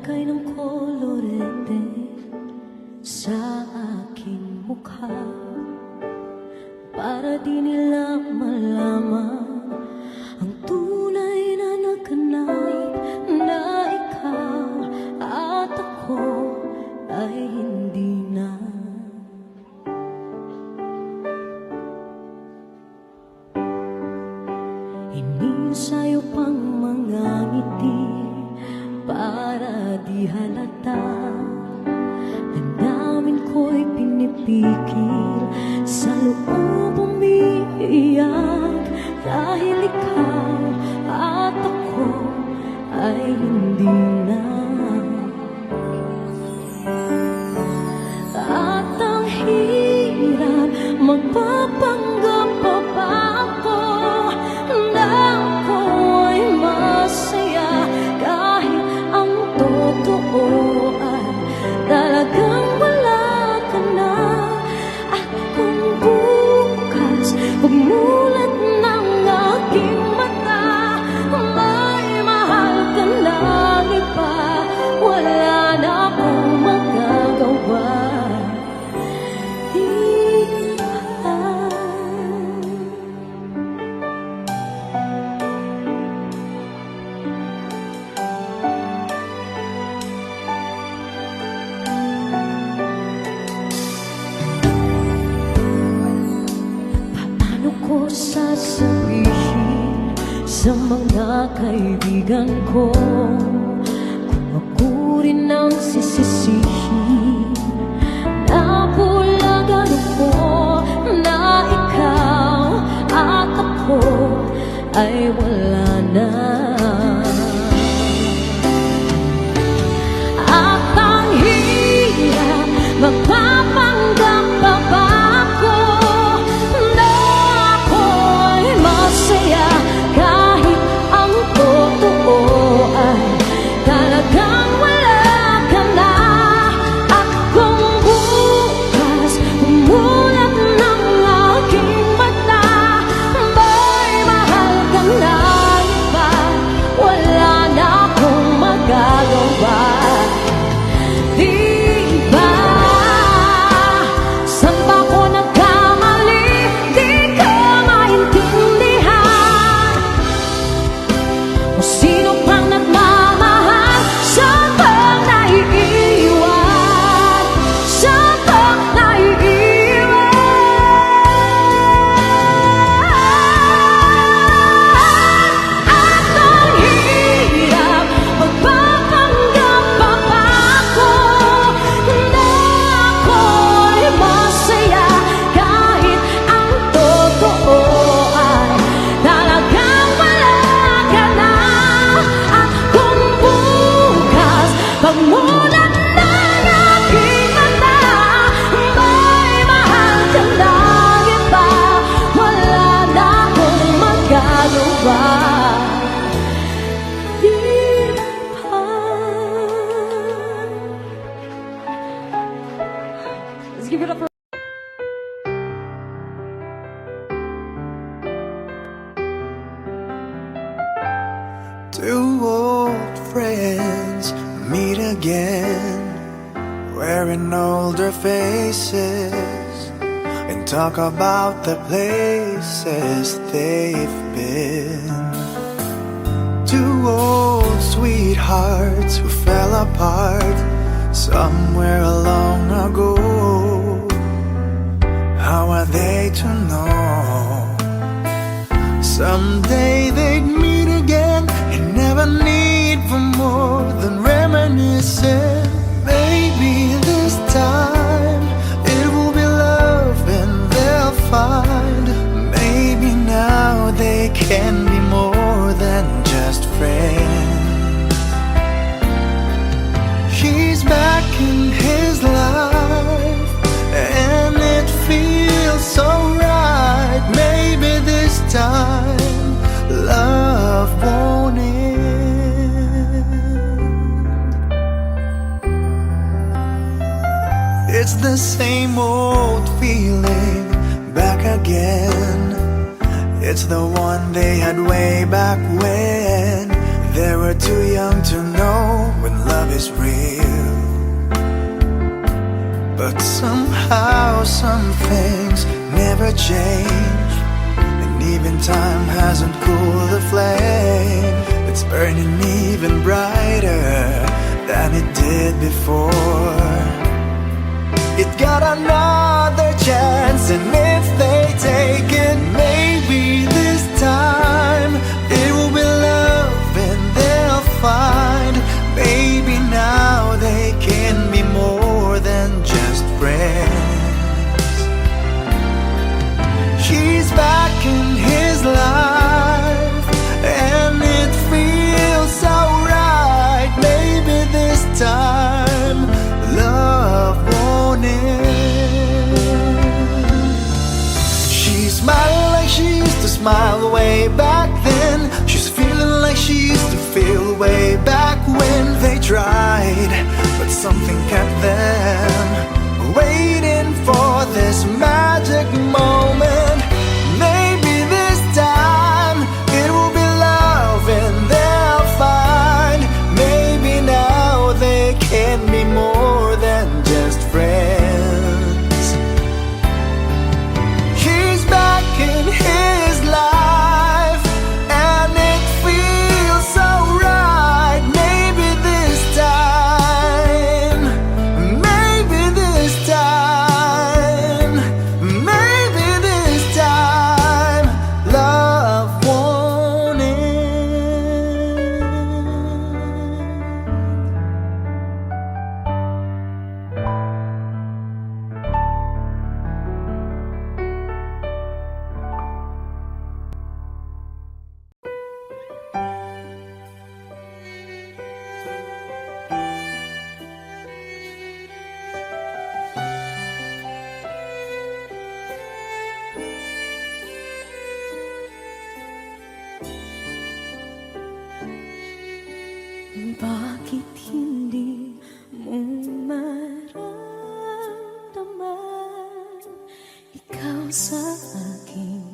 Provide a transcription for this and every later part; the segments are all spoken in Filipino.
Naglagay ng kolorete sa aking mukha para di nila malaman ang tunay na naganap, na ikaw at ako ay hindi na. Inisayo pang mga ngiti para di halata. Damdamin ko'y pinipigil, sa loob umiiyak, dahil ikaw at ako ay hindi na. At ang hirap, magpapanggap pa ba ako na ako ay masaya, kahit ang totoo ay talagang wala ka na. At kung bukas pagmulat ng aking mata, may mahal ka na iba, wala na akong magagawa. Paano ko sasabihin sa mga kaibigan ko kung ako rin ang sisisihin? Nabulagan ako na ikaw at ako ay wala na. At ang hirap, magpapanggap pa ba ako na ako'y masaya, kahit ang totoo ay talagang wala ka na. At kung bukas umulat ng aking mata, may mahal ka na iba, wala na akong magagawa. Di ba? Saan ba ko nagkamali? Di ko maintindihan. O sino pang nagmamahal? Saan bang naiiwan? Saan bang naiiwan? At ang hirap, magpapanggap pa ba ako na ako'y masaya, kahit ang totoo ay talagang wala ka na. At kung bukas pagmulat ng aking mata, may mahal ka na iba, wala na akong magagawa. Di ba? Let's give it up for Two old friends meet again, wearing older faces, and talk about the places they've been. Two old sweethearts who fell apart somewhere long ago. How are they to know? Someday they'd meet again and never need for more than reminiscing. Maybe this time it will be love and they'll find. Maybe now they can be more than just friends. She's back in his life and it feels so right. Maybe this time love won't end. It's the same old feeling back again. It's the one they had way back when they were too young to know when love is real. But somehow some things never change, and even time hasn't cooled the flame. It's burning even brighter than it did before. It got another chance, and if they take it, maybe this time it will be love and they'll find. Maybe now they can be more than just friends. She's back in his life, and it feels so right. Maybe this time love won't end. She's smiling like she used to smile way back then. She's feeling like she used to feel way back when they tried, but something kept them waiting for this magic moment. Maybe this time it will be love and they'll find. Maybe now they can be more than just friends. She's back in his life, and it feels so right. Maybe this time, maybe this time, maybe this time love won't end. Bakit hindi mo maramdaman? Ikaw sa akin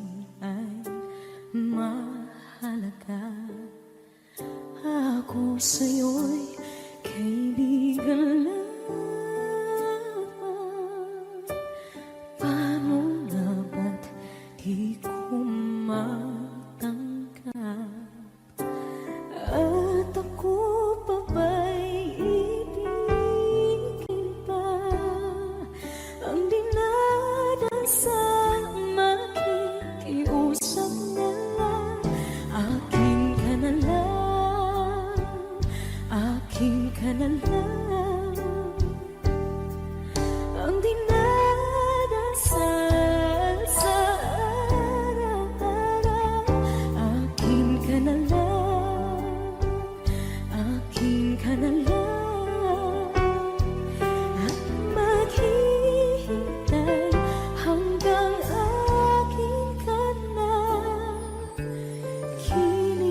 ay mahalaga. Ako sa'yo'y kaibigan lamang. Paano nga ba't di ko matanggap? At ako pa ba'y ibigin pa? Ang dinadasal, makikiusap na lang. Akin ka na lang, akin ka na lang. Ang dinadasal sa araw-araw. Akin ka na lang, akin ka na lang. At maghihintay hanggang akin ka na kilig.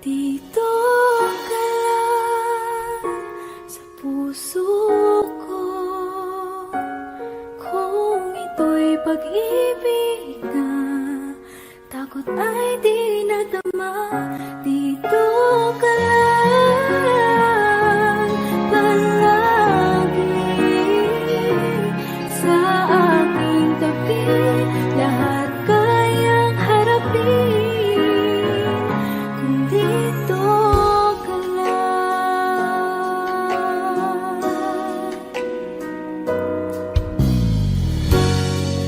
Dito ka lang sa puso ko. Kung ito'y pag-ibig na, takot ay di nadama. Dito ka lang palagi sa aking tabi. Lahat kayang harapin kung dito ka lang.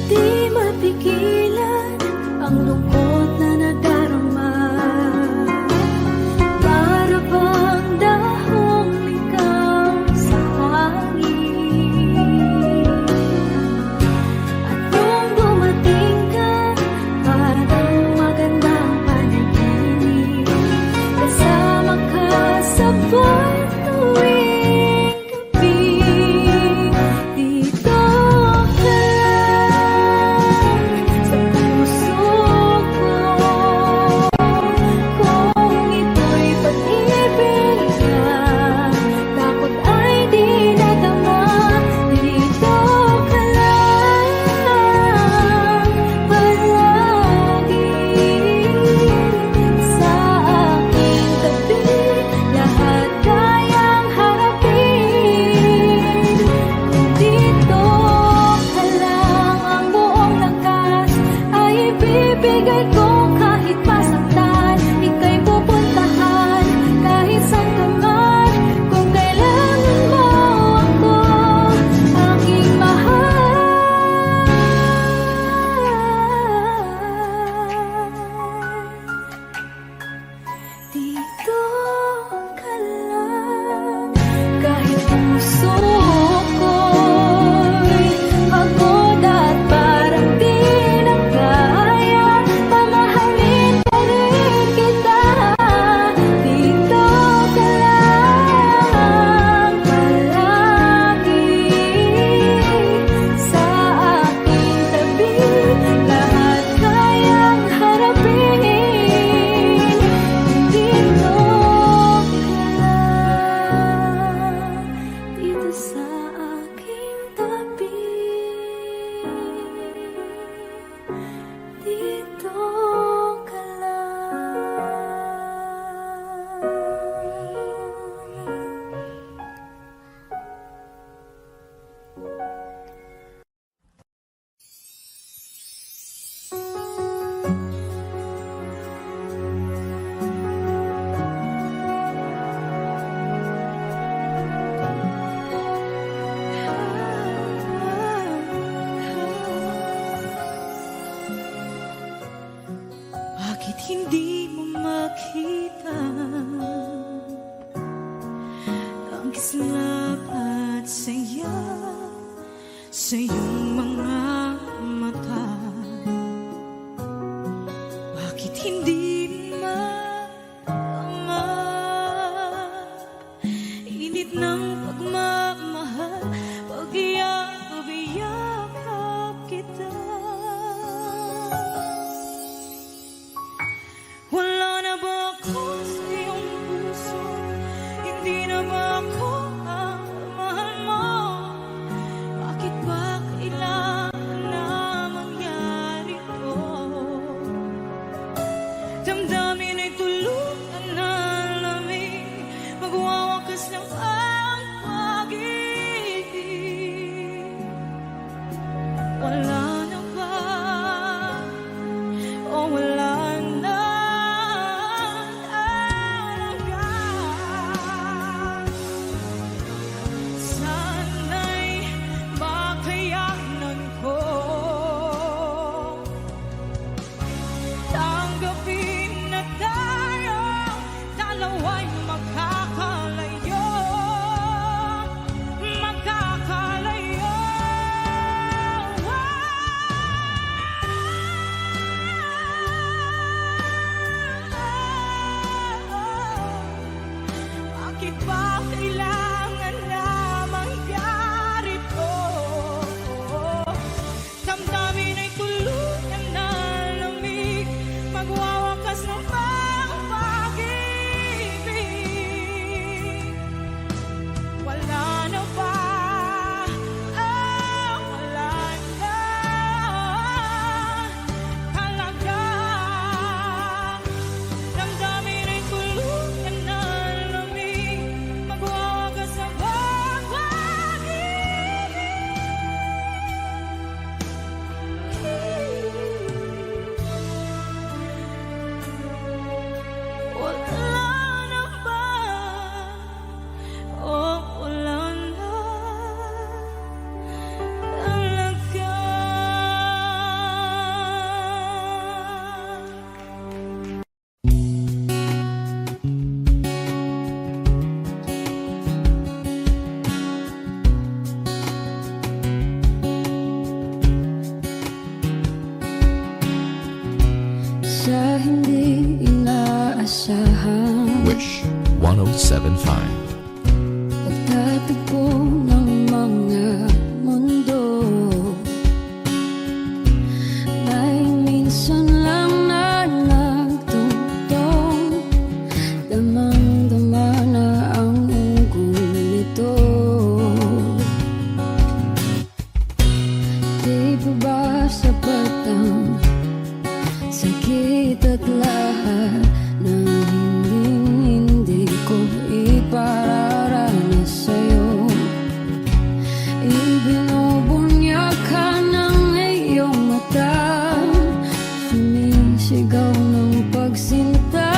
Di mapigilan ang lungkot na nadarama. Para bang dahong ikaw sa hangin. At nung dumating ka, parang magandang panaginip. Kasama ka sa buwan tuwing gabi. Dito ka lang sa puso ko. Kung ito'y pag-ibig na, takot ay di nadama. Dito ka lang palagi sa aking tabi. Lahat kayang harapin kung dito ka lang. Ang buong lakas ay ibibigay ko kahit masaktan. Ika'y pupuntahan kahit saan ka man. Kung kailangan mo ako, aking mahal. Dito ka lang kahit puso ko'y pagod at parang di na kaya. Mamahalin pa rin kita. Dito ka lang palagi sa aking tabi. Lahat kayang harapin kung dito ka lang. Dito sa aking tabi. Dito ka Bakit hindi mo makita ang kislap at saya sa iyong mga mata? Bakit hindi maama init ng pagmamahal pag iyakap kita? Wala na ba ako sa iyong puso? Hindi na ba ako ang mahal mo? Bakit ba kailangan Wish 107.5. Pagtatagpo ng mga mundo, may minsan lang na nagtutong, damang-dama na ang ugol nito. Di pa ba sapat ang sakit at lahat na hindi ko ipararanas sa'yo? Ibinubunya ka ng iyong mata, sumisigaw ng pagsinta.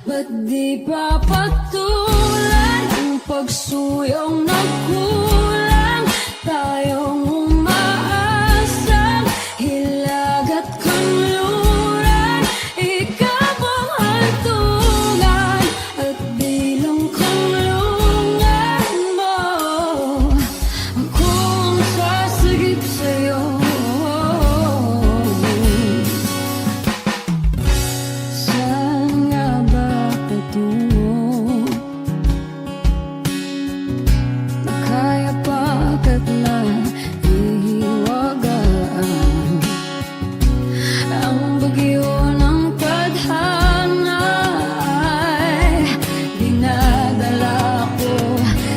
Ba't di pa patulan ang pagsuyong nagkulang? Tayong umaasang hilag at kanluran, ikaw ang hantungan at bilang kanlungan mo. Akong sasagip sa'yo, saan nga ba patungo? Kaya pagkat na ihiwagaan ang bagyo ng tadhana ay dinadala ko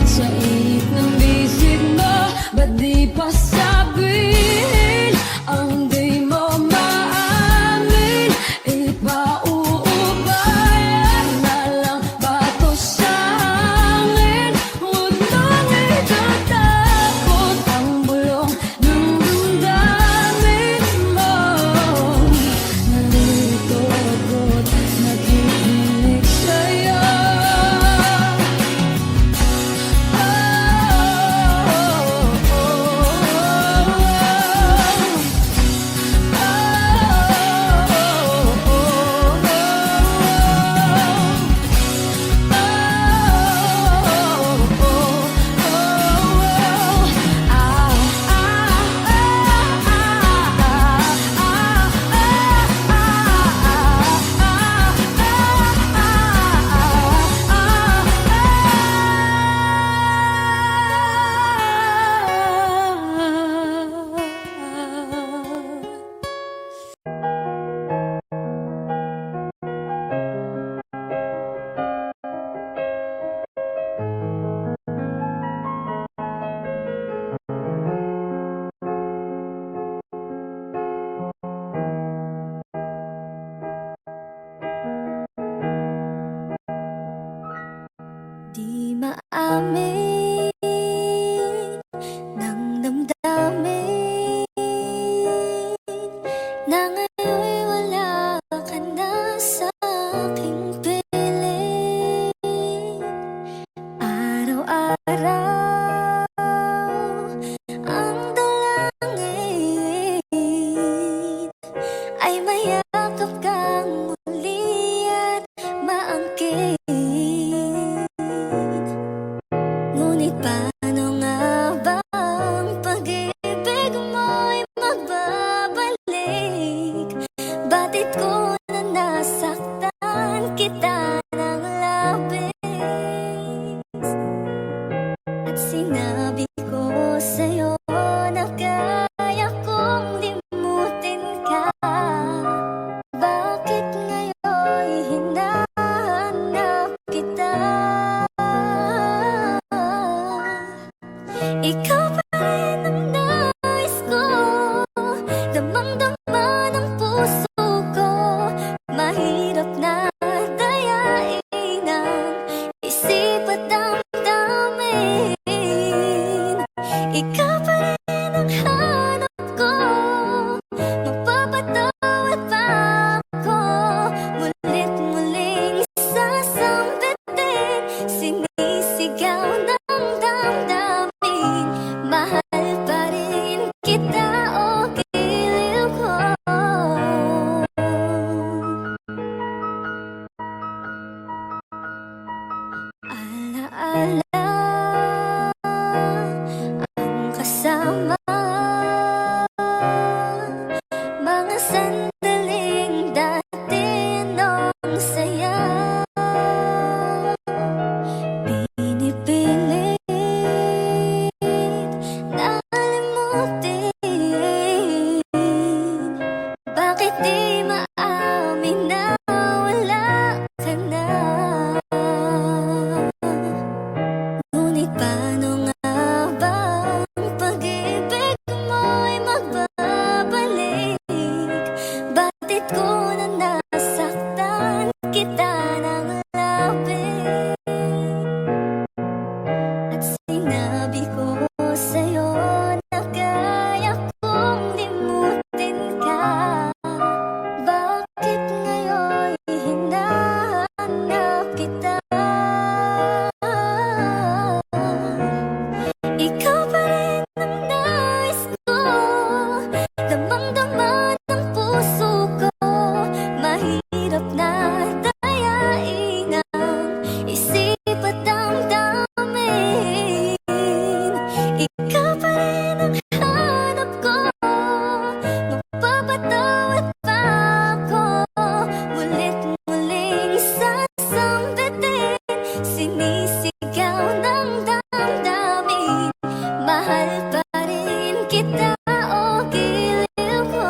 sa init ng bisig mo. Ba't di pa sabihin ang di mo maamin? Ipauubayan na lang ba to sa hangin? Huwag nang itatakot ang bulong ng damdamin mo. Narito ako't nakikinig sa'yo. Di maamin ng damdamin na ngayon'y wala ka na sa aking piling. Araw-araw ang dalangin ay mayakap kang muli at maangkin. Ngunit paano nga ba ang pag-ibig mo'y magbabalik? Batid ko na nasaktan kita ng labis, at sinabi ko sa'yo na kaya kong limutin ka. Bakit ngayon'y hinahanap kita? Ikaw pa rin ang nais ko, damang-dama ng puso ko. Mahirap na dayain ang isip at damdamin. Ikaw pa rin ang hanap ko, magpapatawad pa ako. Mulit-muling sasambitin, sinisigaw ng damdamin. Mahal pa rin kita, o giliw ko. Alaala ang kita ng lapit at sinabi ko sa'yo na kaya kong limutin ka. Bakit ngayon hinahanap kita? Ikaw pa rin ang nais ko, damang-dama ng puso ko. Mahirap na dayain ang isip at damdamin. Ikaw pa rin ang hanap ko, mapapatawad pa ako. Mulit-muling sasambitin, sinisigaw ng damdamin. Mahal pa rin kita, o giliw ko.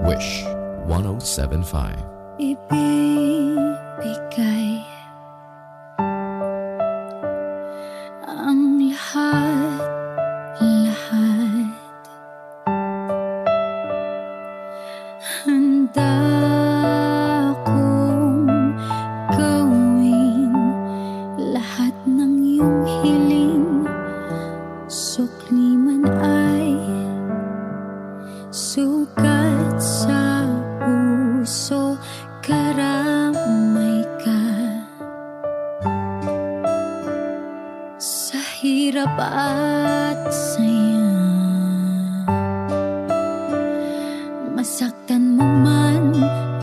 Wish 1075. Ibibigay ang lahat, lahat. Handa akong gawin lahat ng iyong hiling. Sukli man ay sugat sa puso, karamay ka. Sa hirap at saya, masaktan mo man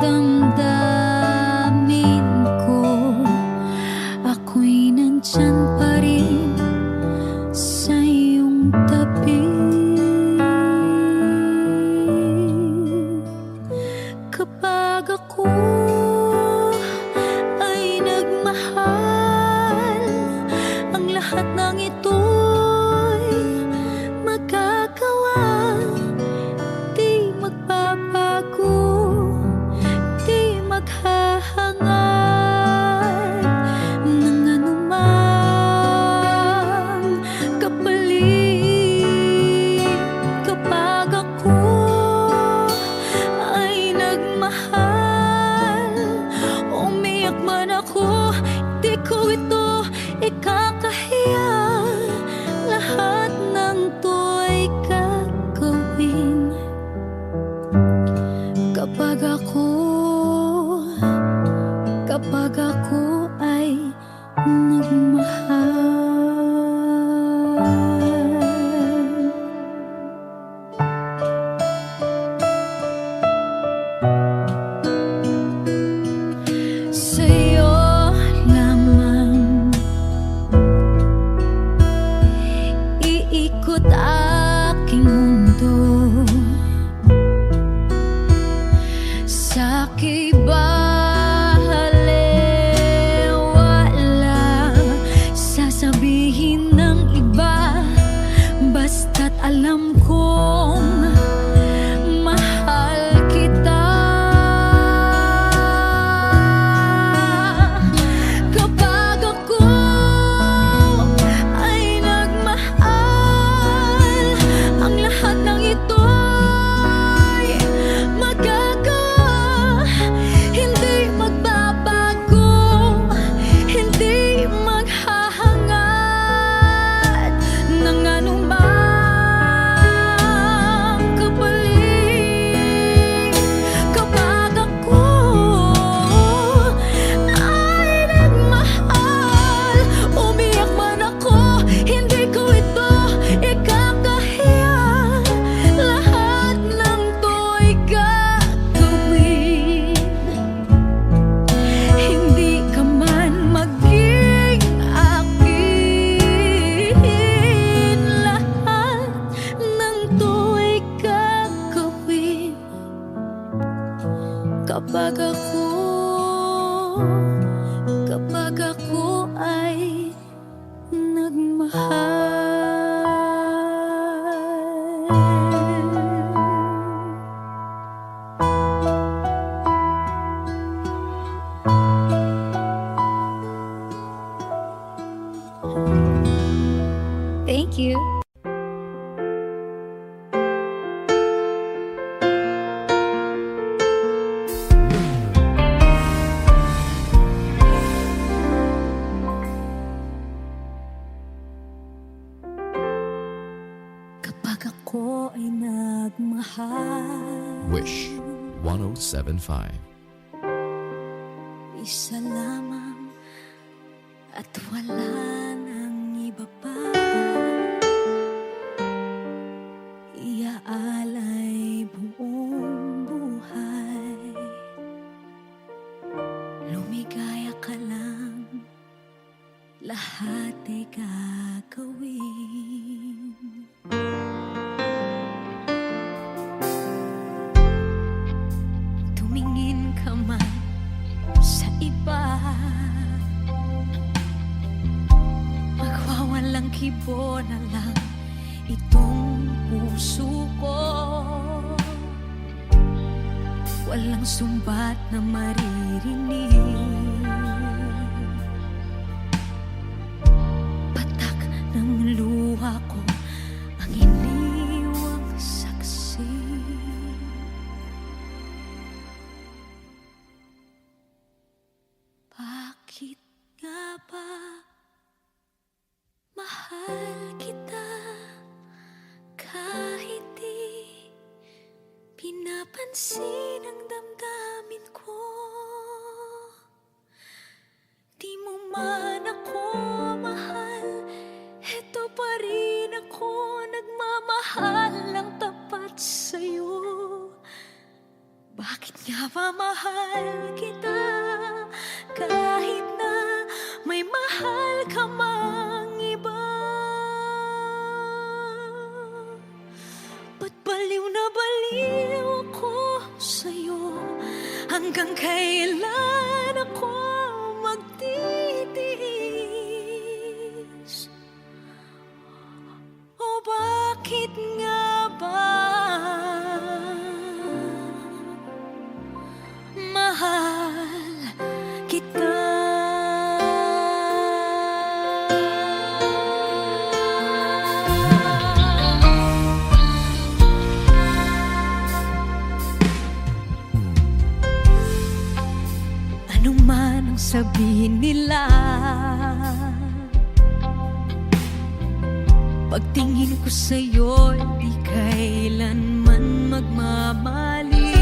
damdamin ko, ako'y nandyan pa rin sa iyong tabi. Kapag ako ay nagmahal, ang lahat ng ito'y magagawa. Di magbabago, di maghahangad ng anumang kapalit. Kapag ako ay nagmahal, umiyak man ako, di ko ito ikakahiya. Lahat ng to'y gagawin kapag ako ay nagmahal. Sa'yo lamang Thank you. Kapag ako ay nagmahal, Wish 1075. isa lamang at wala nang iba pa. Iaalay buong buhay, lumigaya ka lang, lahat ay gagawin. Tumingin ka man sa iba, magwawalang kibo na lang itong puso ko. Walang sumbat na maririnig, patak ng luha ko ang iniwang saksi. Bakit nga ba mahal kita kahit di pinapansin ang damdamin ko? Di mo man ako mahal, eto pa rin ako nagmamahal ng tapat sa'yo. Bakit nga ba mahal kita kahit na may mahal ka mang iba? Ba't baliw na baliw ako sa'yo? Hanggang kailan ako magtitiis? O bakit nga ba mahal kita? Ano man ang sabihin nila, pagtingin ko sa'yo, di kailanman magmamaliw.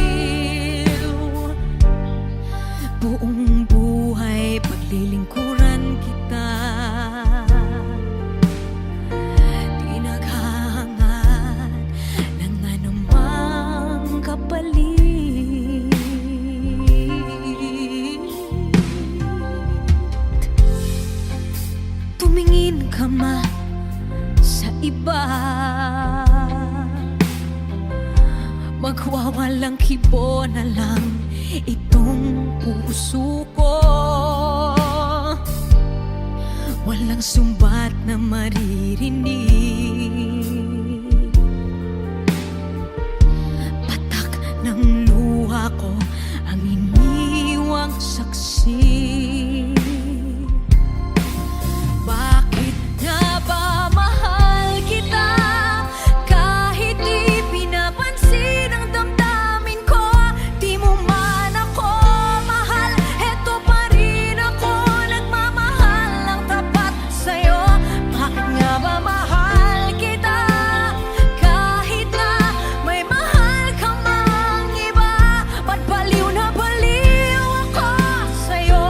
Buong buhay paglilingkuran kita, di naghahangad ng anumang kapalit. Tumingin ka man sa iba, magwawalang kibo na lang itong puso ko. Walang sumbat na maririnig, patak ng luha ko ang iniwang saksi. Bakit nga ba mahal kita kahit di pinapansin ang damdamin ko? Di mo man ako mahal, eto pa rin ako nagmamahal ng tapat sa'yo. Bakit nga ba mahal kita kahit na may mahal ka mang iba? Ba't baliw na baliw ako sa'yo?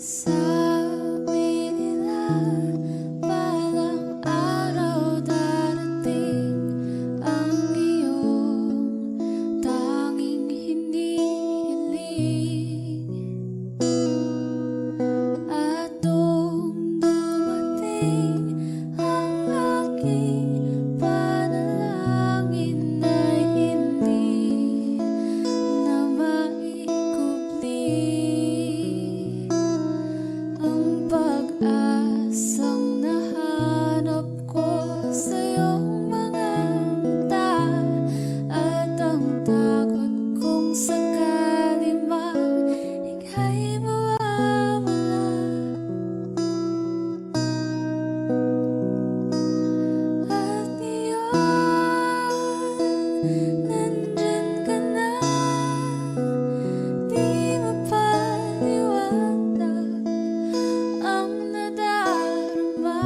Sabi nila balang araw darating ang iyong tanging hinihiling. At nung dumating ang aking panalangin ay hindi na maikubli ang pag-asang nahanap ko sa iyong mga mata at ang takot kong sakali mang ika'y mawawala. At ngayon, nandyan ka na, di mapaliwanag ang nadarama.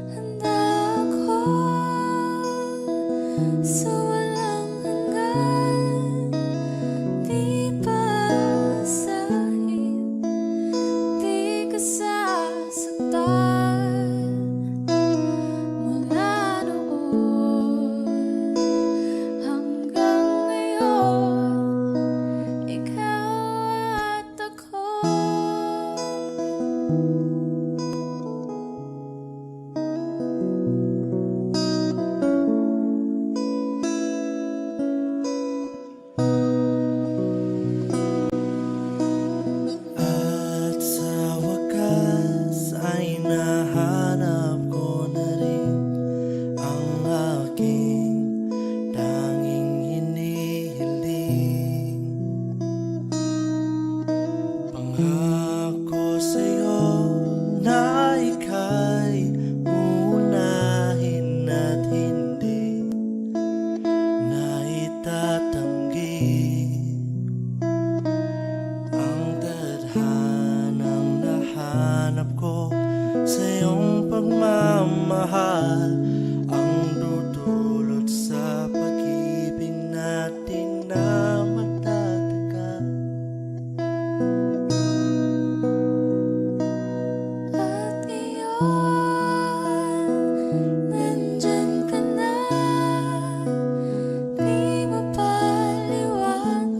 Handa ako sa walang hanggan, di paasahin, di ka sasaktan. Mula noon hanggang ngayon, ikaw at ako. At sa wakas ay nahanap ko na rin ang aking tanging hinihiling. Pangako sa'yo na ika'y uunahin at hindi na itatanggi ang tadhanang nahanap ko sa iyong pagmamahal, ang dudulot sa pag-ibig natin na matatagal. At ngayon, nandyan ka na, di mapaliwanag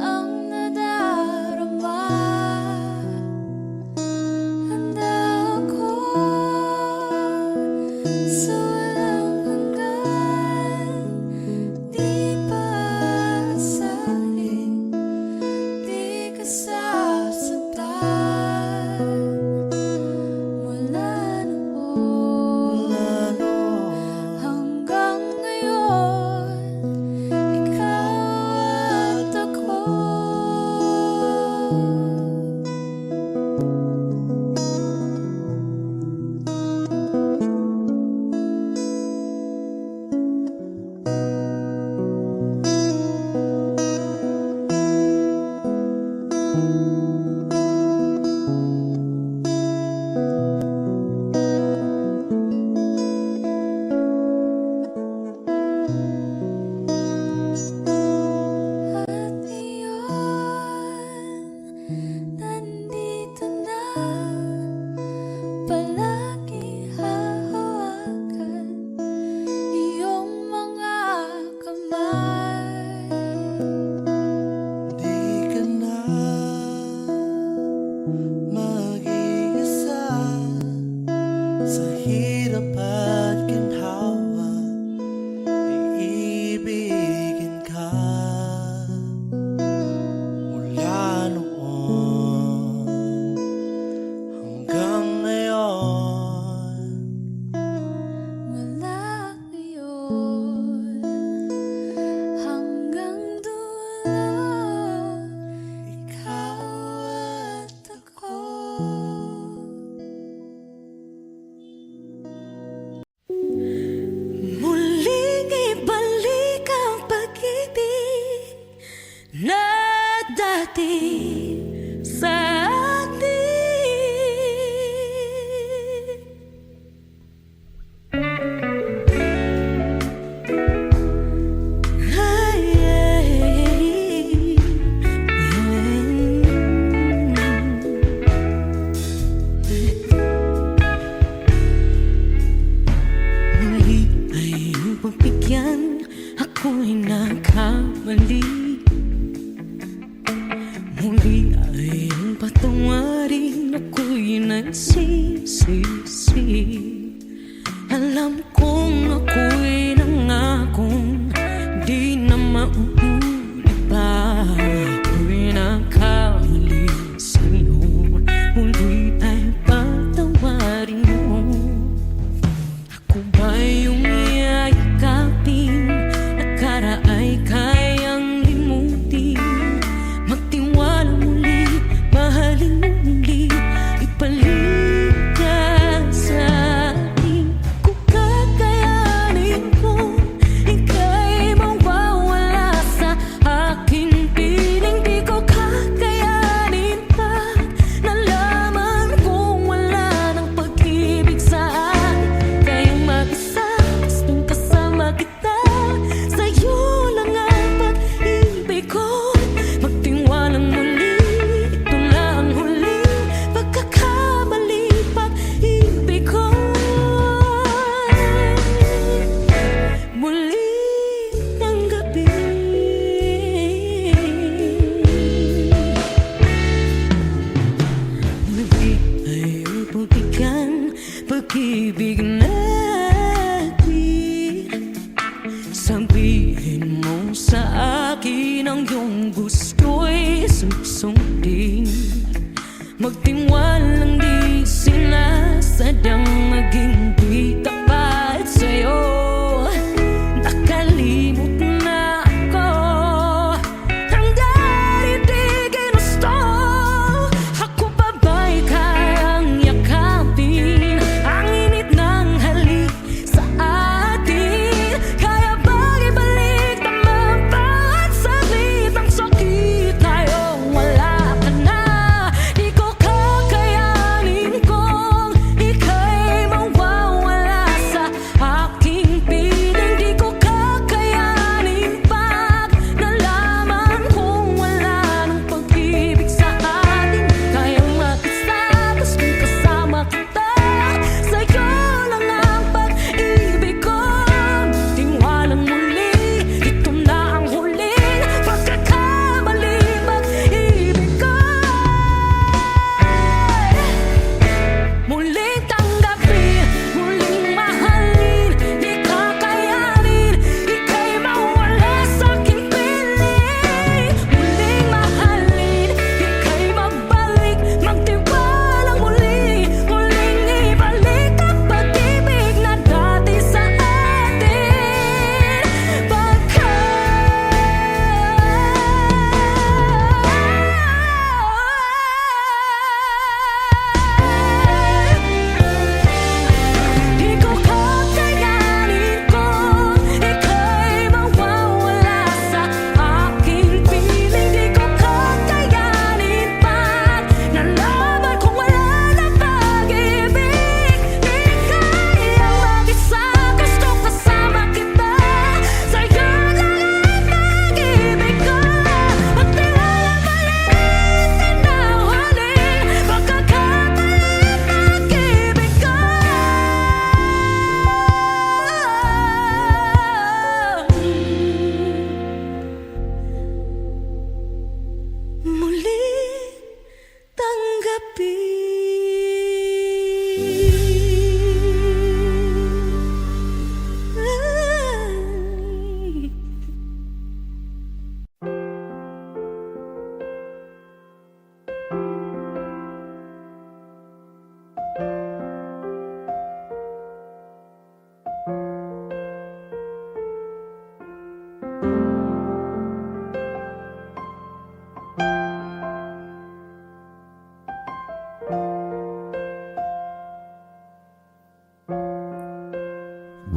ang nadarama. Handa ako sa walang hanggan, di paasahin, di ka sasaktan. Mula noon hanggang ngayon, ikaw at ako. At ngayon, nandito na, palagi hahawakan iyong mga kamay. Di ka na mag-iisa sa hirap at ginhawa, iibigin ka. Mula noon hanggang ngayon, Mula ngayon hanggang dulo, ikaw at ako. Muling ibalik ang pag-ibig na dati sa atin. Ay, muli ay iyong pagbigyan, ako'y nagkamali. Muli ay iyong patawarin, ako'y nagsisisi. Alam kong ako'y nangakong di na mauulit pa. Ako'y nagkamali sa'yo, muli ay patawarin mo. Ako ba yung yayakapin, nakaraay kayang limutin? Magtiwala muli, mahalin mo muli, ibalik ka sa akin. Kung kakayanin ko, ika'y mawawala sa akin. Piling di ko kakayanin pa, nalaman kong wala ng pag-ibig sa akin. Kayong mag-isa, gustong kasama kita, sa'yo lang ang pag-ibig ko. Magtiwalang muli, ito na ang huli, pagkakamali, pag-ibig ko. Muli ng gabi, muli ay iyong pagbigyan, pag-ibig natin. Sabihin mo sa akin ang iyong gusto'y susundin. Magtiwalang di sinasadyang maging di tapat sa'yo. Nakalimot na ako ang dati di ginusto. Ako pa ba'y kayang yakapin ang init ng halik sa atin? Kaya ba'y ibalik naman bawat saglit ang sakit tayo? Wala ka na, di ko kakayanin kung ika'y mawawala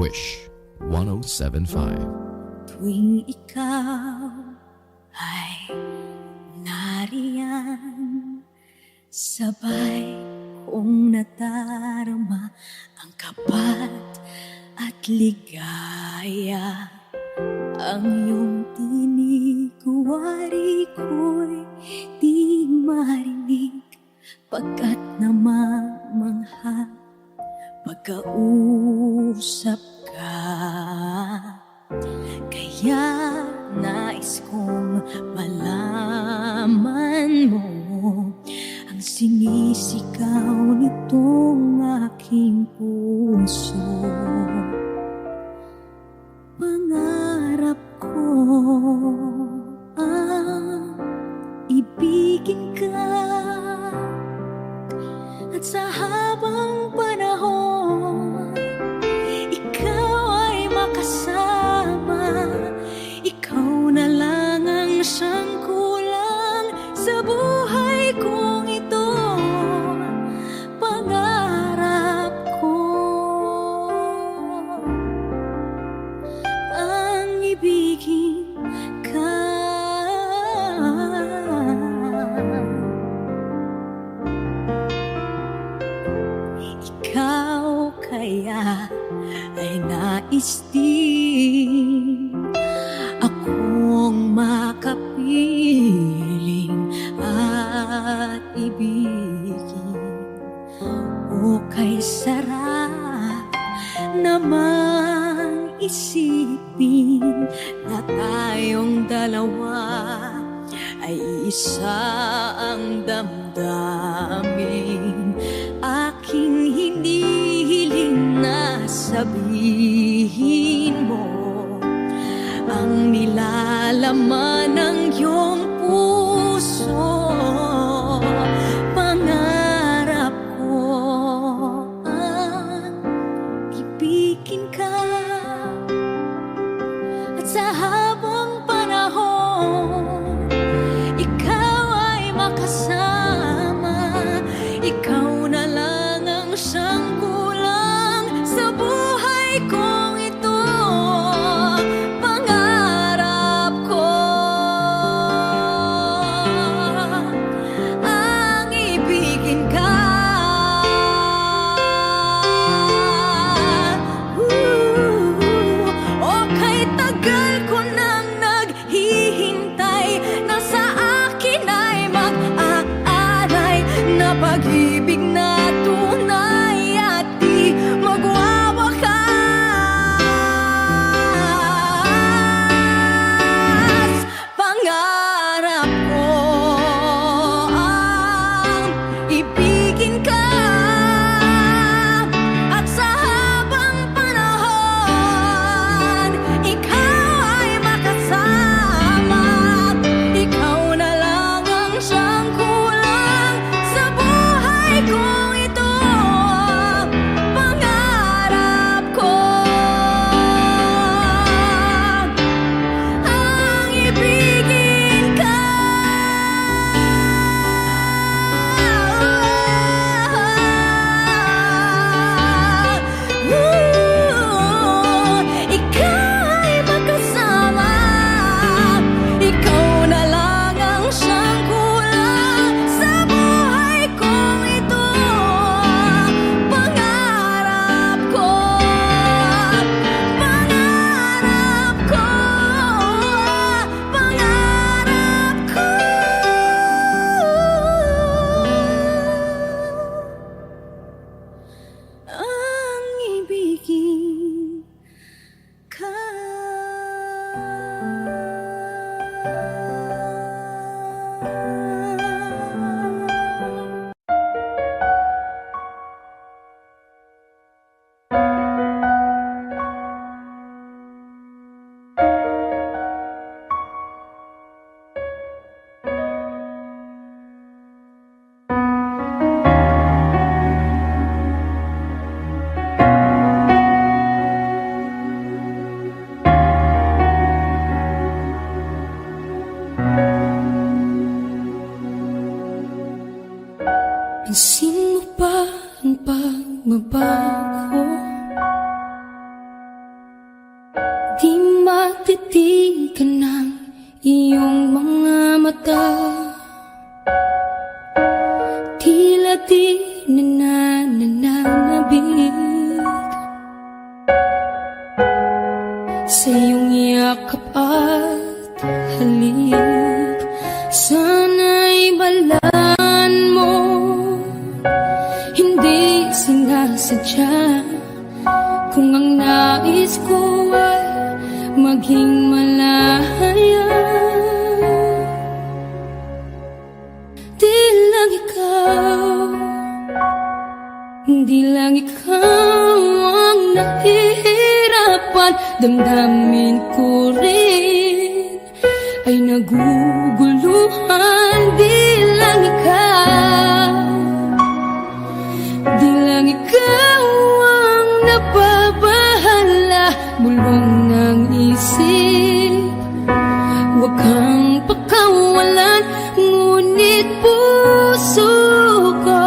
Wish 1075. Tuwing ikaw ay nariyan, sabay kong nadarama ang kapat at ligaya. Ang iyong tinig, wari ko'y di marinig, pagkat namamangha pagkausap ka. Kaya nais kong malaman mo ang sinisigaw nitong aking puso. Pangarap ko ang ibigin ka, at sa habang panahon ikaw ay makasama. Ikaw na lang ang siyang kulang sa buhay kong ito. Pangarap ko ang ibigin ka. Ikaw kaya ay nais din akong makapiling at ibigin. O kay sarap namang isipin na tayong dalawa ay isa ang damdamin. Aking hinihiling na sabihin mo ang nilalaman ng iyong puso. Pangarap ko ang ibigin ka, at sa habang panahon ikaw ay makasama. Ikaw na lang ang siyang kulang sa buhay kong ito. Pangarap ko ang ibigin ka. O kay tagal ko nang naghihintay, nasa akin ay mag-aalay na pag-ibig na tunay at di magwawakas. Pangarap ko ang ibigin ka, at sa habang panahon ikaw ay makasama. Ikaw na lang ang siyang kulang sa buhay kong ito. Pangarap ko ang ibigin ka. Ikaw ay makasama. Ikaw na lang ang siyang kulang sa buhay kong ito. Pangarap ko, pangarap ko, pangarap ko ang ibigin ka. Pansin mo ba ang pagbabago ngiti ka ng iyong mga mata, tila di nananabig sa iyong yakap at halik. Sana'y balaan mo, hindi sinasadya, kung ang nais ko ay maging malaya. Di lang ikaw ang nahihirapan, damdamin ko rin ay naguguluhan. Di lang ikaw ang nababahala, bulong ng isip, huwag kang pakawalan, ngunit puso ko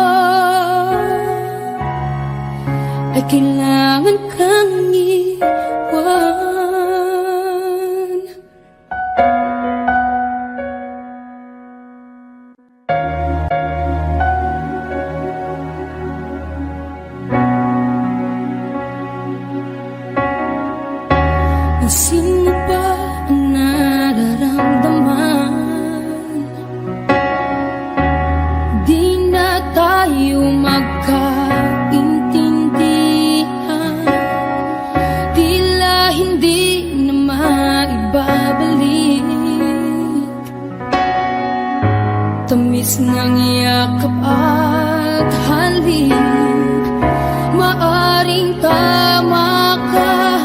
ay kailangan kang iwan. Sino ba ang nararamdaman? Di na tayo magkaintindihan, tila hindi na maibabalik tamis ng yakap at halik. Maaring tama ka,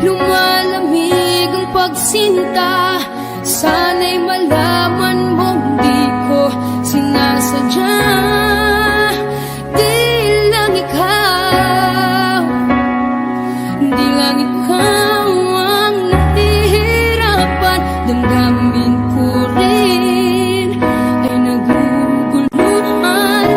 lumalamig ang pagsinta. Sana'y malaman mong di ko sinasadya. Di lang ikaw ang nahihirapan, damdamin ko rin ay naguguluhan.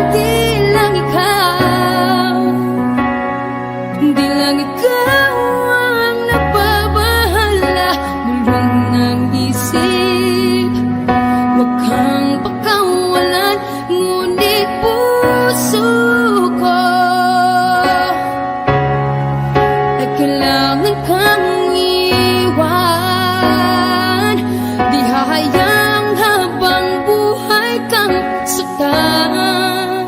Di lang ikaw ang nababahala, bulong ng isip, huwag kang pakawalan, ngunit puso ko ay kailangan kang iwan. Di hahayang habang buhay kang saktan,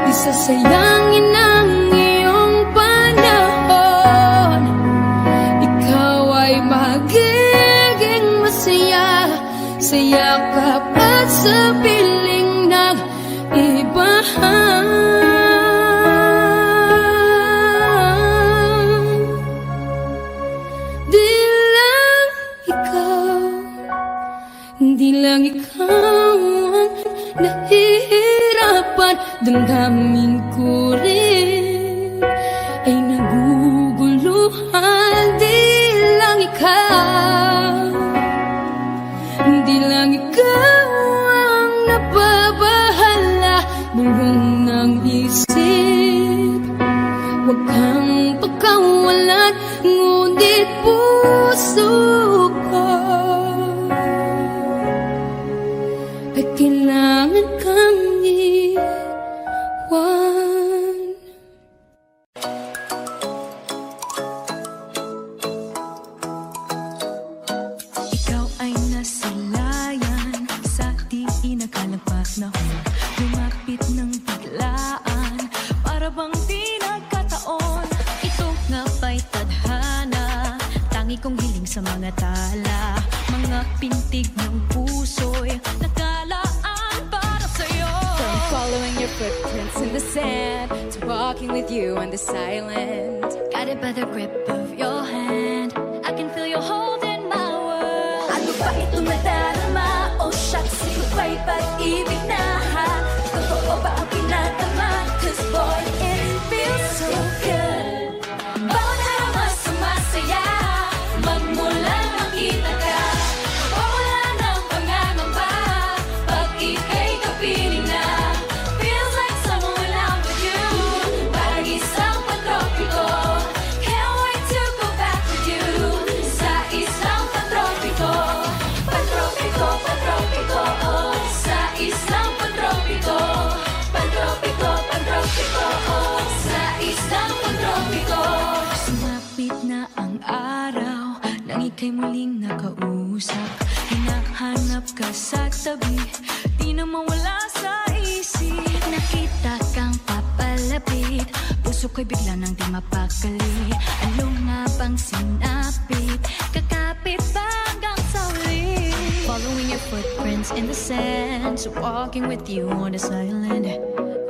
di sasayangin ang iyong panahon. Ikaw ay magiging masaya sa yakap at sa piling ng iba. Di lang ikaw ang nahihirapan, damdamin ko rin ay naguguluhan. Di lang ikaw ang nababahala, bulong ng isip, huwag kang pagkawalan, ngunit puso ko ay kailangan kang iwan. Ikaw ay nasilayan sa di inakalagpas na hula, lumapit ng biglaan, para bang di nagkataon. Ito nga ba'y tadhana, tangi kong hiling sa mga tala, mga pintig ng puso'y nakalaan para sa'yo. From following your footprints in the sand to walking with you on the silent, Guided by the grip of your hand, I can feel your hold in my world. Ano ba itong nadarama? Oh shucks, ito ba'y pag-ibig na ha? Totoo ba ang pinatama? Cause boy, it feels so good. Bawat araw mas sumasaya, magmulang makita ka, wala ng pangangamba, pag ika'y kapiling na. Feels like someone when I'm with you, parang isang patropiko. Can't wait to go back with you, sa kay muling nakausap. Hinahanap ka sa tabi, di na mawala sa isip. Nakita kang papalapit, puso ko'y bigla nang di mapakali. Ano nga bang sinapit, kakapit ba hanggang sa uli? Following your footprints in the sand, so walking with you on this island,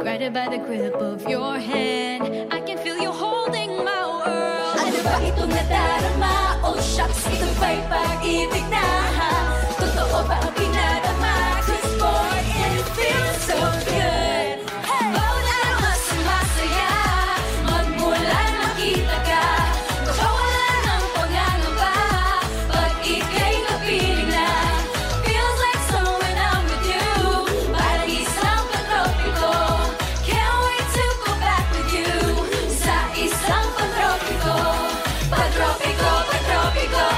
guided by the grip of your hand, I can feel you holding my world. Ano ba itong nadarama? Oh shucks, ito ba'y pag-ibig na? Totoo ba ang pinadama? 'Cause boy, it feels so good. Bawat araw mas masaya, magmula makita ka, makawala ng pangangamba, pag ika'y kapiling na. Feels like summer when I'm with you, parang isang pantropiko. Can't wait to go back with you, sa isang pantropiko. Pantropiko, pantropiko,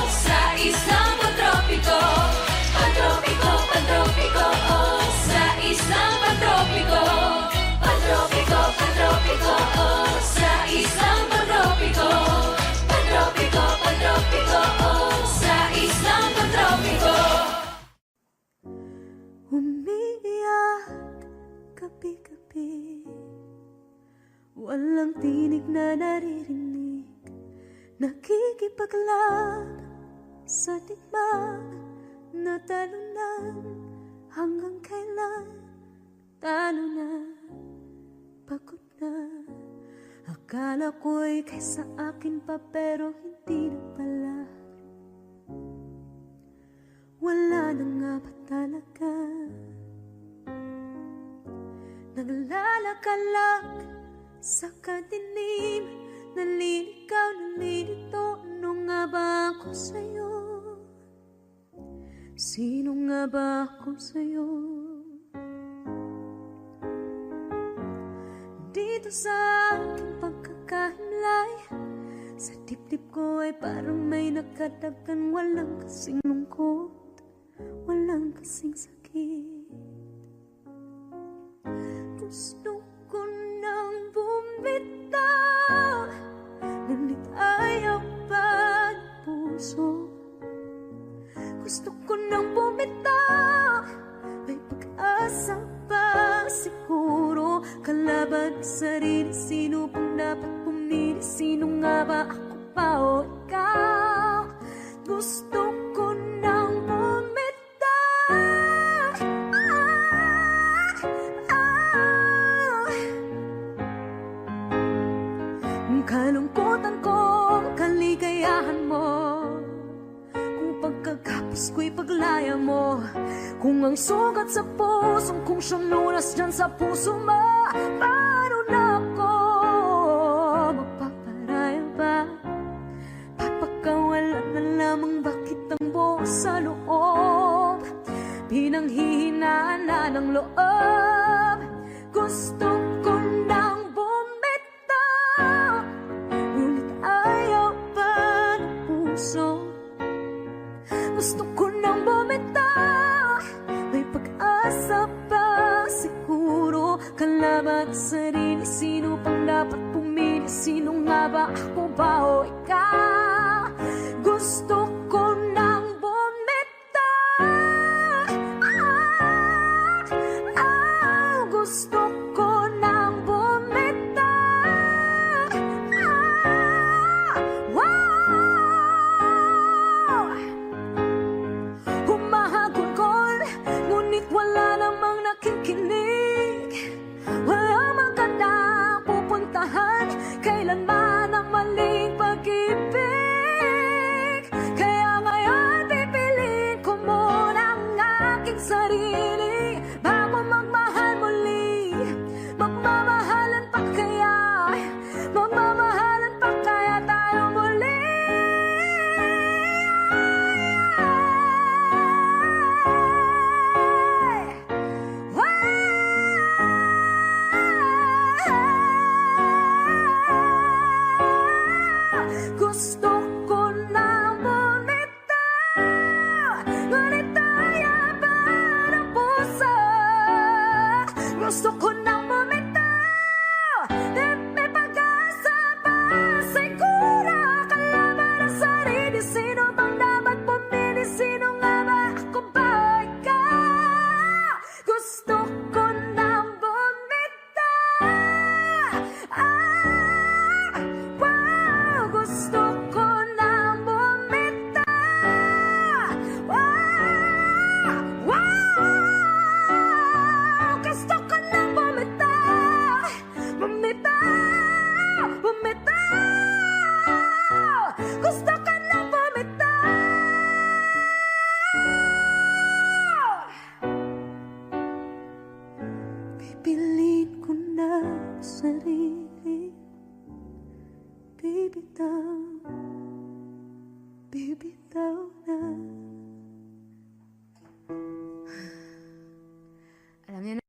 sa isang pantropiko. Pantropiko, pantropiko, sa isang pantropiko. Pantropiko, pantropiko, sa isang pantropiko. Pantropiko, pantropiko, sa isang pantropiko. Umiiyak gabi-gabi, walang tinig na naririnig, nakikipaglaban sa digmaan na talunan. Hanggang kailan talo na, pagod na. Akala ko'y kaysa akin pa, pero hindi na pala. Wala na nga ba talaga? Naglalakalag sa kadilim, naliligaw, nalilito. Ano nga ba ako sa'yo? Sino nga ba ako sa'yo? Dito sa aking pagkakahimlay, sa dibdib ko ay parang may nakadagdan. Walang kasing lungkot, walang kasing sakit. Gusto ko nang bumitaw, ngunit ayaw pa ng puso. Gusto ko nang bumitaw, may pag-asa pa siguro. Kalaban ang sarili, sino pang dapat pumili? Sino nga ba, ako pa o ikaw? Gusto ko nang bumitaw, kalungkutan ko, kaligayahan mo, kung pagkagapos ko'y paglaya mo, kung ang sugat sa pusong kung siyang lunas dyan sa puso mo. Paano na ako magpaparaya ba? Papakawalan na lamang, bakit ang buo sa loob? Pinanghihinaan na ng loob. Gusto ko nang bumitaw, ngunit ayaw pa ng puso. Gusto ko nang bumitaw, may pag-asa pa siguro. Kalaban ang sarili, sino pang dapat pumili? Sino nga ba, ako ba o ikaw? Gusto ko nang bumitaw, gusto ko nang bumitaw, wow! Humahagulgol, ngunit wala namang nakikinig. Walang magandang pupuntahan, kailanman ang maling pag-ibig. Kaya ngayon pipiliin ko muna ang aking sarili, bago magmahal muli. Magmamahalan pa kaya, magmamahalan pa kaya tayo muli? Gusto ko na bumitaw, ngunit ayaw pa ng puso. Gusto ko nang bumitaw, may pag-asa pa siguro. Kalaban ang sarili, sino bang Pipilit ko na sarili, bibitaw na. Alam niyo na.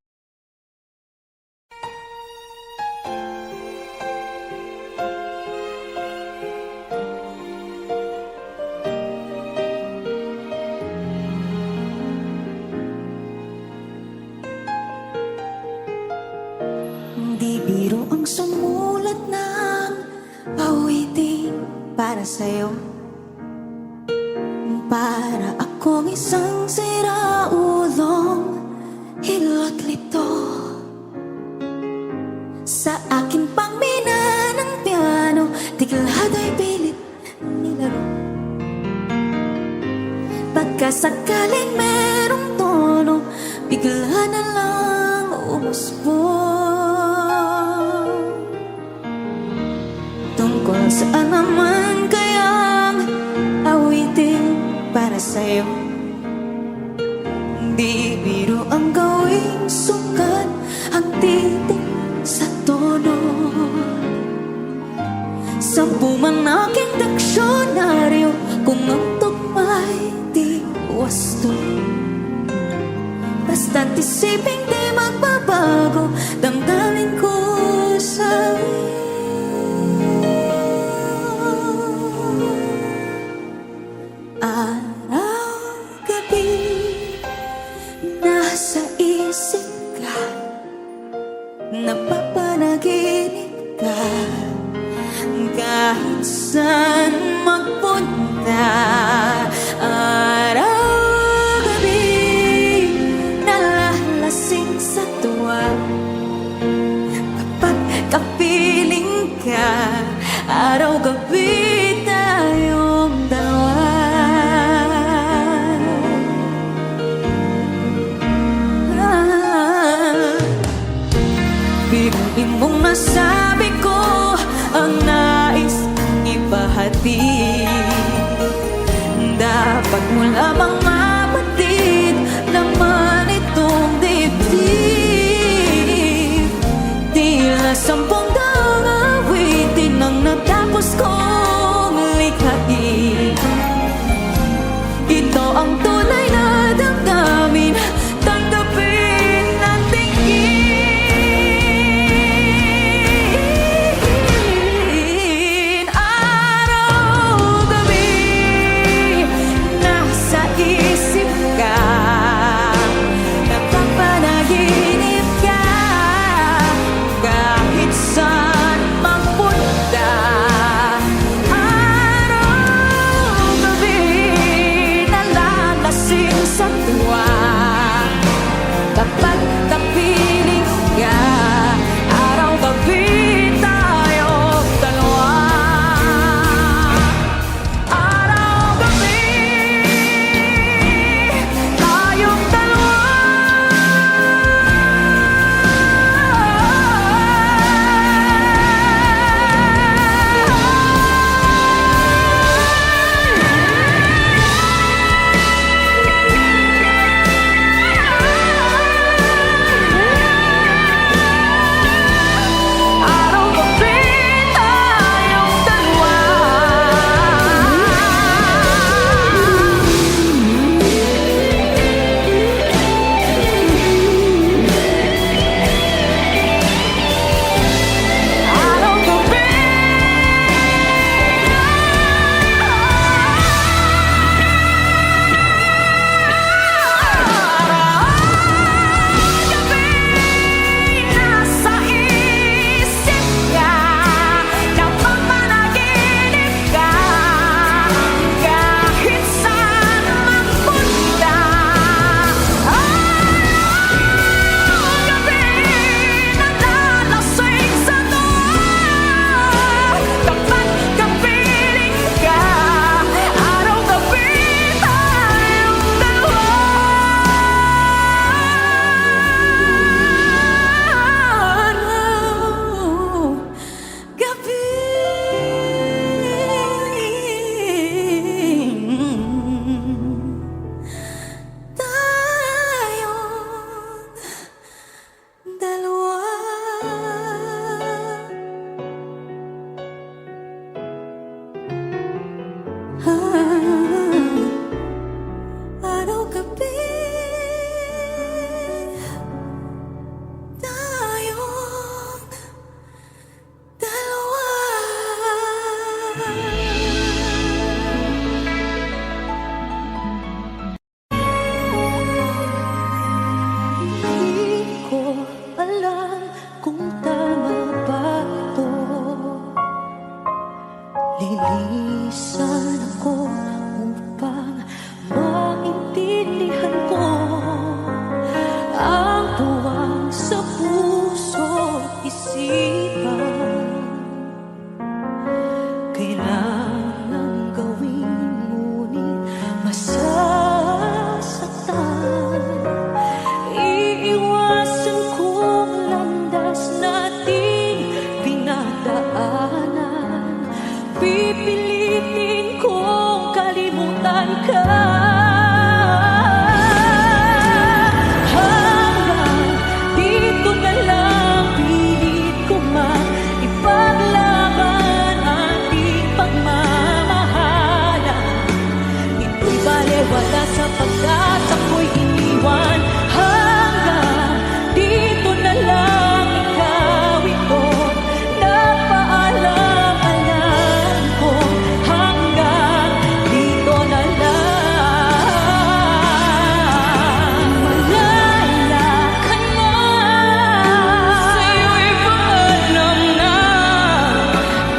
Di biro ang sumulat ng awitin para sa'yo. Para akong isang siraulong hilot lito. Sa akin pang mina ng piano, tiglado'y pilit nilaro. Pagkasakaling merong tono, bigla na lang umusbong. Tungkol saan naman kayang awitin para sa'yo? Di biro ang gawing sukat ang titik sa tono. Sampu man aking diksyonaryo kung ang tugma'y di wasto. Basta't isiping di magbabago, damdamin ko sa'yo. Araw-gabi nasa isip ka, napapanaginip ka, kahit saan magpunta. Araw-gabi nalalasing sa tuwa, kapag kapiling ka, araw-gabi tayong dalawa. Biruin mong nasabi ko ang nais ibahati. Dapat mo lamang mapatid naman itong dibdib. Tila 10 daang awitin ang natapos kong likhain. Ito ang tunay na damdamin, tanggapin ang tingin. Araw-gabi nasa isip ka, napapanaginip ka, kahit sa kung tama ba ito. Lilisan ako upang maintindihan ko ang tuwang sa puso't isipan. Kailangan gawin ngunit masasaktan. Iiwasan kong landas nating pinagdaanan. Pipilitin kong kalimutan ka. Hanggang dito na lang pilit ko man ipaglaban ating pagmamahalan. Ito'y balewala sapagkat ako'y iniwan. Hanggang dito na lang ikaw ito napaalam-alam ko. Hanggang dito na lang. Malaya ka na, sa'yo'y paalam na.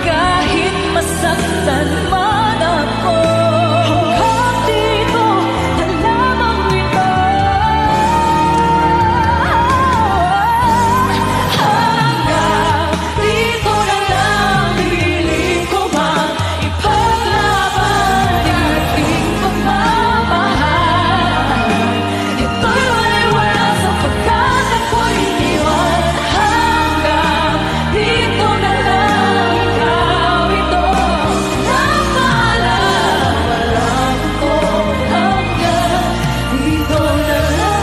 Kahit masaktan man ako, hanggang dito na lamang ito. Hanggang dito na lang pilit ko mang ipaglaban ang ating pagmamahal. Ito'y wala sapagkat ako'y iniwan. Hanggang dito na lang ikaw ito napaalam-alam ko. Hanggang dito na lang.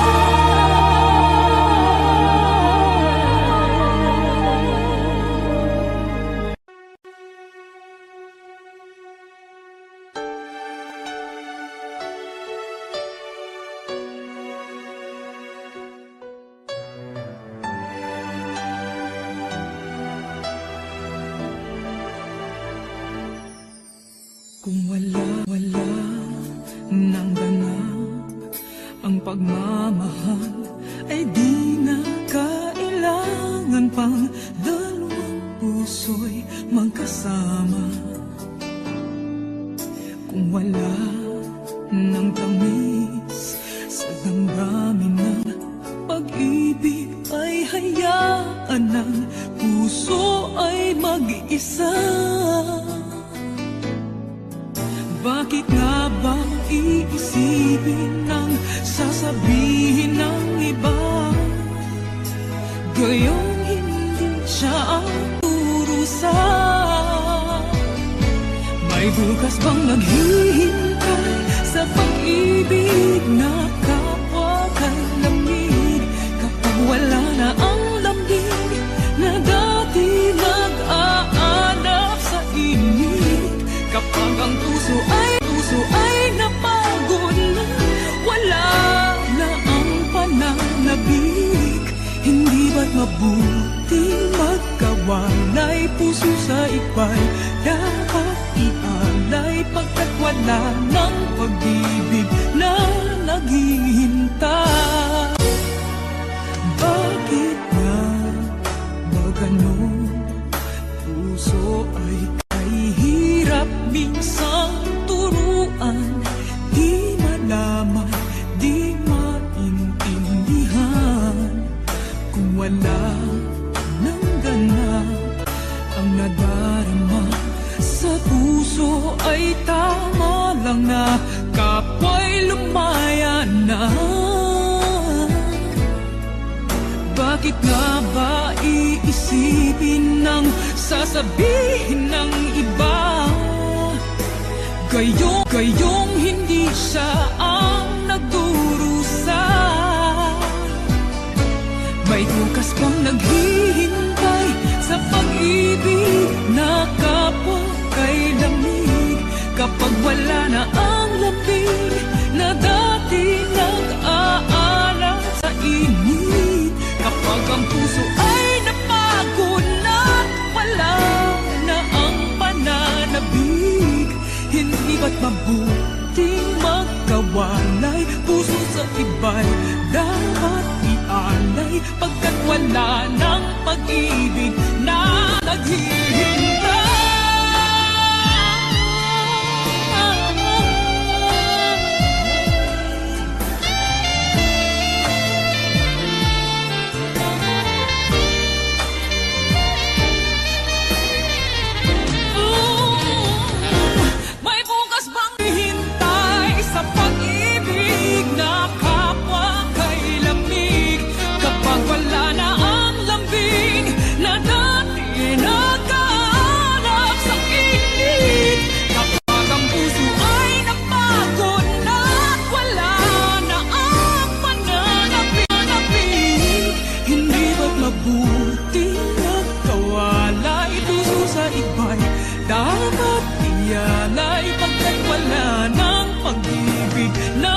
Kung wala nang ganap ang pagmamahal, ay di na kailangan pang dalawang puso'y magkasama. Kung wala nang tamis sa damdamin ng pag-ibig, ay hayaan ng puso ay mag-isa. Bakit nga ba iisipin ng sasabihin ng iba? Gayong hindi siya ang turusa. May bukas bang naghihintay sa pag-ibig na kapwa kay lamig? Kapag wala na ang lambing na dati nag-aanap sa init. Kapag ang puso ay napagod na, wala na ang pananabik. Hindi ba't mabuting magkawalay? Puso sa ipay dapat ialay, pagkat wala ng pag-ibig na naghihintay. Bakit nga ba ganon? Puso ay hirap minsang turuan, di malaman, di maintindihan. Kung wala nang ganap ang nadarama sa puso, ay tama lang na kapwa'y lumaya na. Bakit nga ba iisipin ng sasabihin ng iba? Gayong hindi siya ang nagdurusa. May bukas pang naghihintay sa pag-ibig na kapwa kay lamig. Kapag wala na ang lamig na dati nag-aanap sa init. Kapag ang puso ay napagod na, wala na ang pananabik. Hindi ba't mabuting magkawalay? Puso sa iba'y dapat ialay, pagkat wala ng pag-ibig di nagkawala, ituso sa iba'y dapat iyalay pagkat wala ng pag-ibig na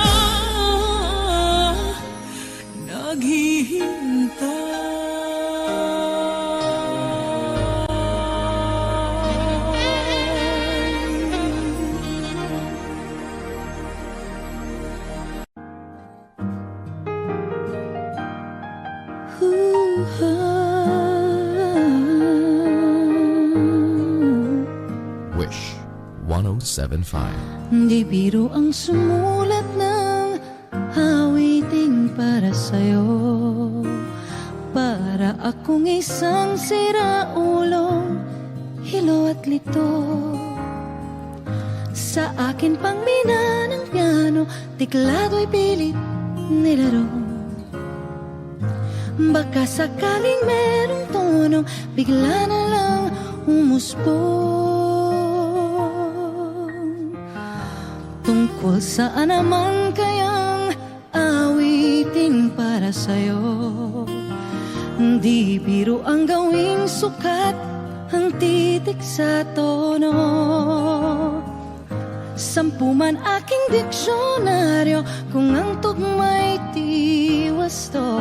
Wish 1075. Di biro ang sumulat ng awiting para sa'yo. Para akong isang siraulong hilo at lito. Sa akin pang mina ng piano, tiklado'y pilit nilaro. Baka sakaling merong tono, bigla na lang umusbong. Tungkol saan naman kayang awiting para sa'yo? Di biro ang gawing sukat ang titik sa tono. Sampu man aking diksyonaryo kung ang tugma'y tiwasto.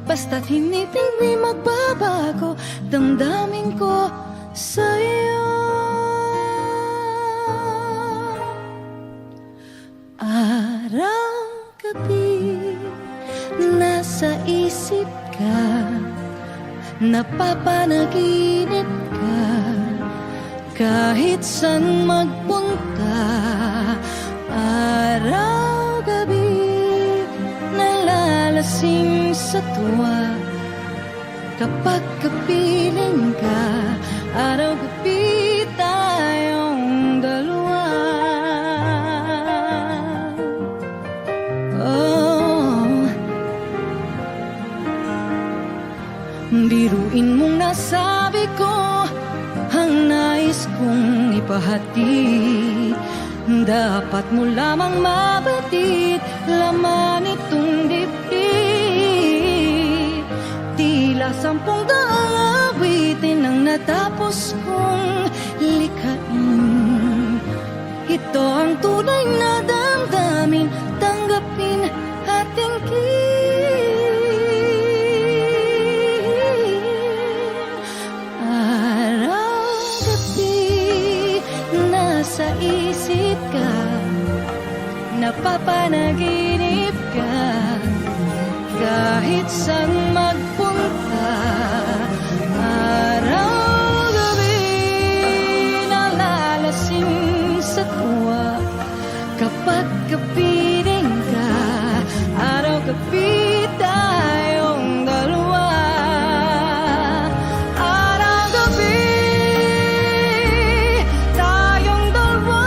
Basta't hindi magbabago damdamin ko sa'yo. Araw-gabi nasa isip ka, napapanaginip ka, kahit saan magpunta. Araw-gabi nalalasing sa tuwa, kapag kapiling ka, araw-gabi tayong dalawa. Oh, biruin mong nasabi ko ang nais kong ipahatid. Dapat mo lamang mabatid laman itong dibdib. Tila 10 awitin ang natapos kong likhain. Ito ang tunay na damdamin, tanggapin at tingin. Araw-gabi nasa isip ka, napapanaginip ka, kahit saan magpunta. Araw-gabi nalalasing sa tuwa, kapag kapiling ka, araw-gabi tayong dalawa. Araw-gabi tayong dalawa.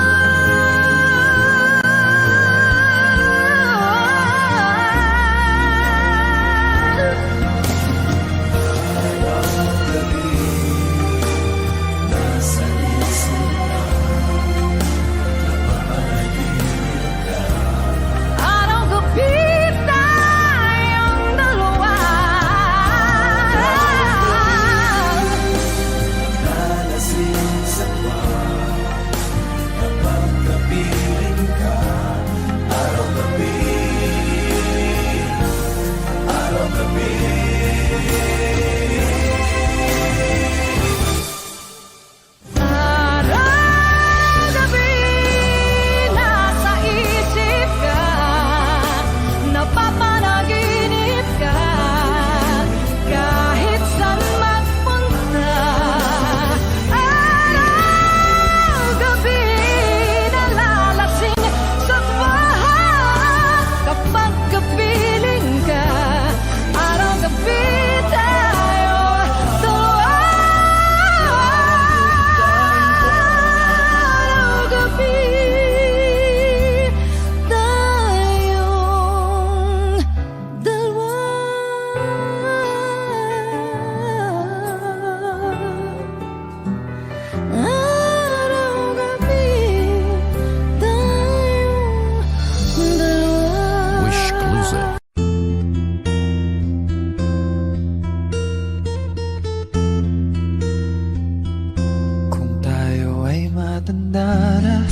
tumanda na,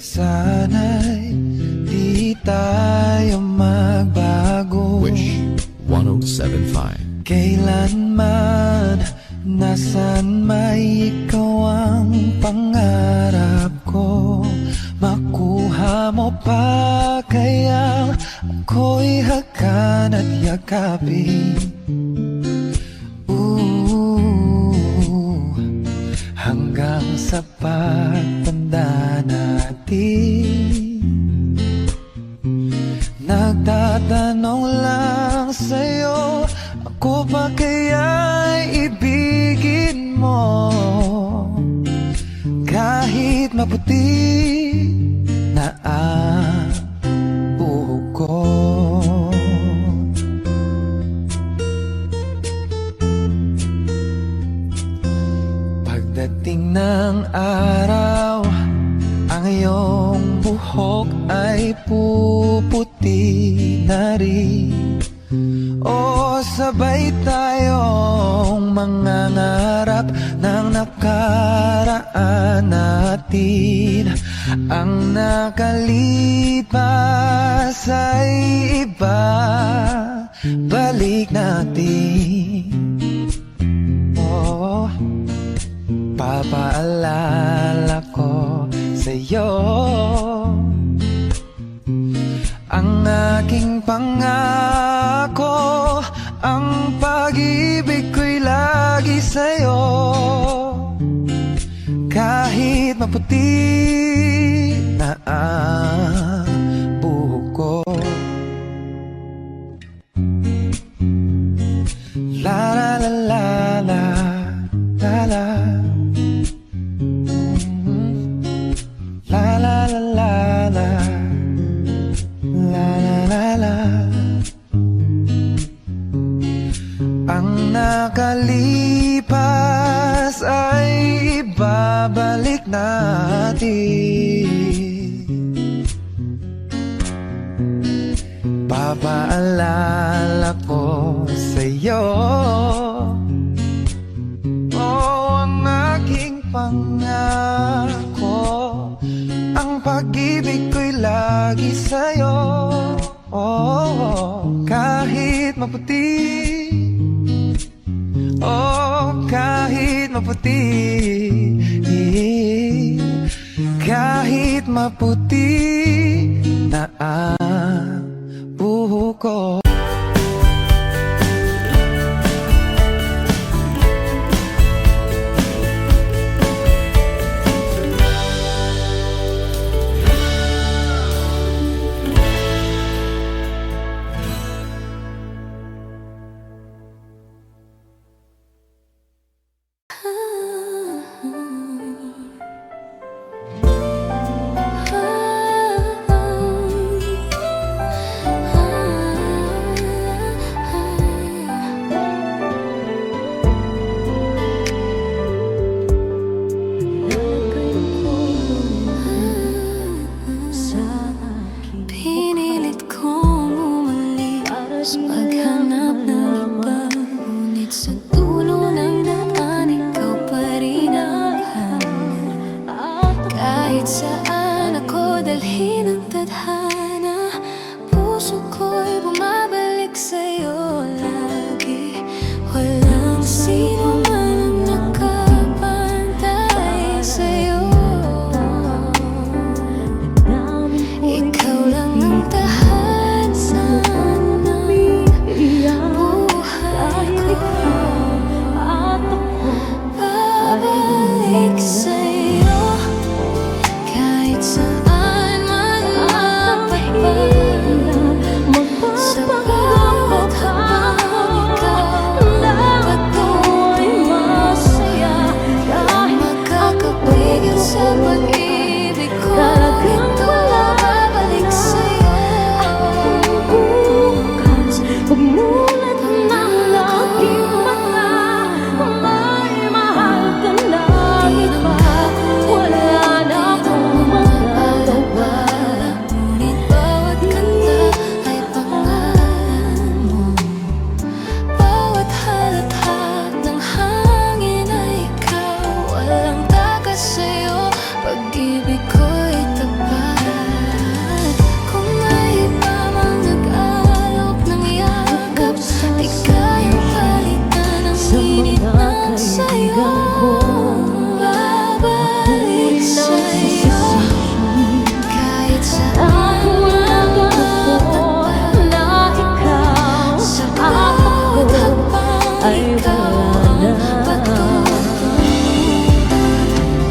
sana'y di tayo magbago. Wish 107.5. Kailanman, nasan may ikaw ang pangarap ko. Makuha mo pa kaya ako'y hakan at yakapin. Hanggang sa pagtanda natin, nagtatanong lang sa'yo, ako ba kaya'y ibigin mo? Kahit maputi na ang buhok ko. Pagdating ng araw, ang iyong buhok ay puputi na rin. O sabay tayong mangangarap ng nakaraan natin. Ang nakalipas ay iba, balik natin. Oh, papaalala ko sa'yo ang aking pangako, ang pag-ibig ko'y lagi sa'yo. Kahit maputi na ang buhok ko. La la la la la la la. La la la la la. La la la la. Ang nakalipas ay ibabalik natin. Papaalala ko sa'yo, oh, ang aking pangako, ang pag-ibig ko'y lagi sa'yo. Oh, kahit maputi, oh, kahit maputi, kahit maputi na ang buhok ko. Pinilit kong umalis, maghanap ng iba, ngunit sa dulo ng daan ikaw pa rin ang hanap. Kahit saan ako dalhin ang tadhana, puso ko'y bumabalik sa'yo lagi. Walang sino man ang nakapantay sa'yo. Ikaw lang ang tahanan ng buhay ko. Babalik sa'yo kahit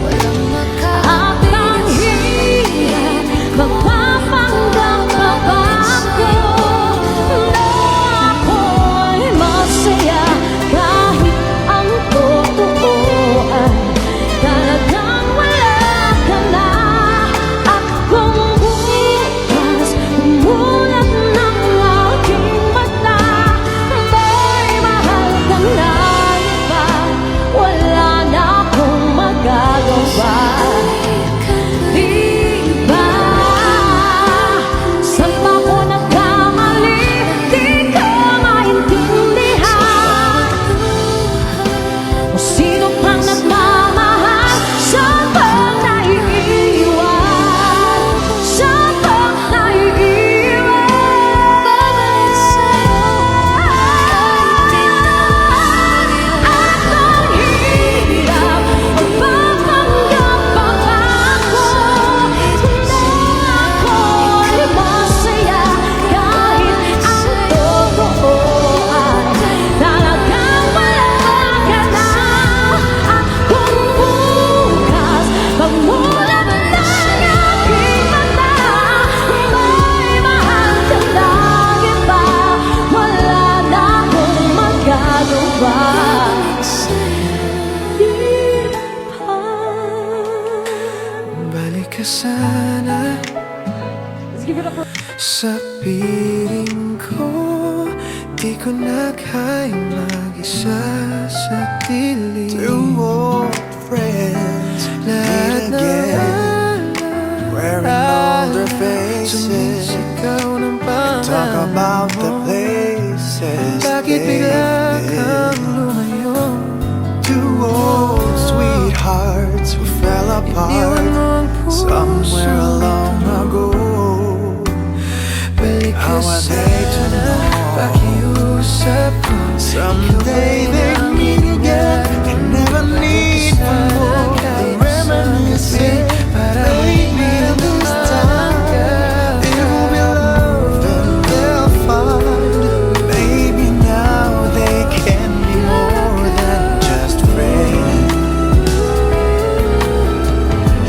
Walang At ang hirap magpapanggap na bago na ako'y masaya kahit ang totoo ay talagang wala ka na. At kung bukas umulat ng aking mata, may mahal ka na iba, wala na akong magagawa. Di ba? Saan ba ako nagkamali? Di ko maintindihan. Kung sino pang nagmamahal, saan bang naiiwan? Saan bang naiiwan? babalik sa'yo. At ang hirap magpapanggap pa ako na ako'y masaya kahit ang totoo ay talagang wala ka na. At kung bukas pagmulat ng aking mata, may mahal ka ng iba, wala na akong magagawa. Balik ka sana sa piling ko. Di ko na kayang mag-isa sa dilim. Two old friends meet again, wearing older faces. Talk about the places Bakit bigla kang lumayo? Two old sweethearts who fell Iniwan mo ang apart puso. somewhere long ago. Balik ka How are they to sana, know? pakiusap ko. Someday they meet again and never need for more than reminiscing. Maybe this time it will be love and they'll find. Maybe now they can be more than just friends.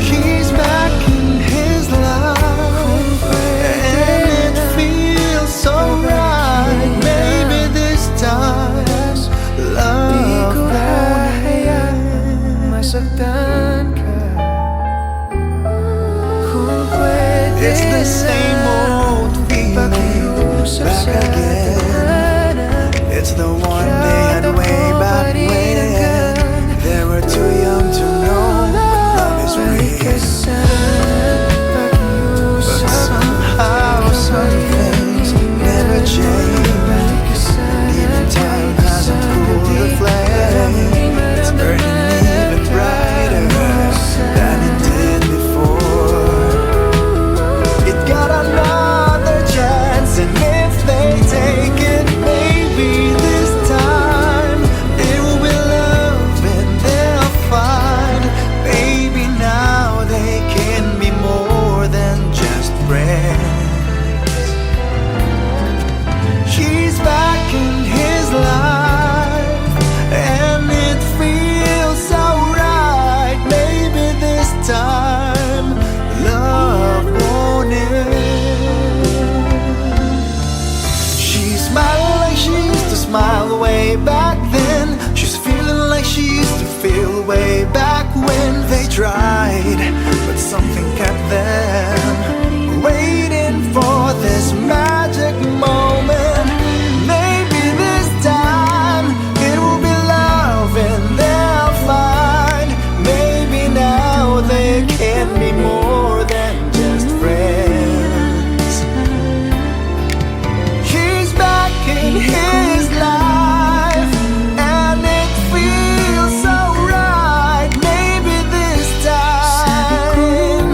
She's back in his life and it feels so right. Maybe this time love Di ko won't hahayaan masaktan ka. Kung pwede It's the same old feeling pakiusap back sa again. tahanan. It's the one they had way back when they were too young to know what love is Balik ka real. sana, But pakiusap somehow some things never change. Balik ka sana, Even time hasn't cooled the flame. It's burning even brighter than it did before. It got another chance, and if they take it, maybe this time it will be love and they'll find. Maybe now they can be more than just friends. She's back in his life, and it feels so right. Maybe this time love won't end. She's smiling like she used to smile way back then. She's feeling like she used to feel way back when they tried, but something kept them waiting for this magic moment. Maybe this time it will be love and they'll find. Maybe now they can be more than just friends. She's back in his life, and it feels so right. Maybe this time,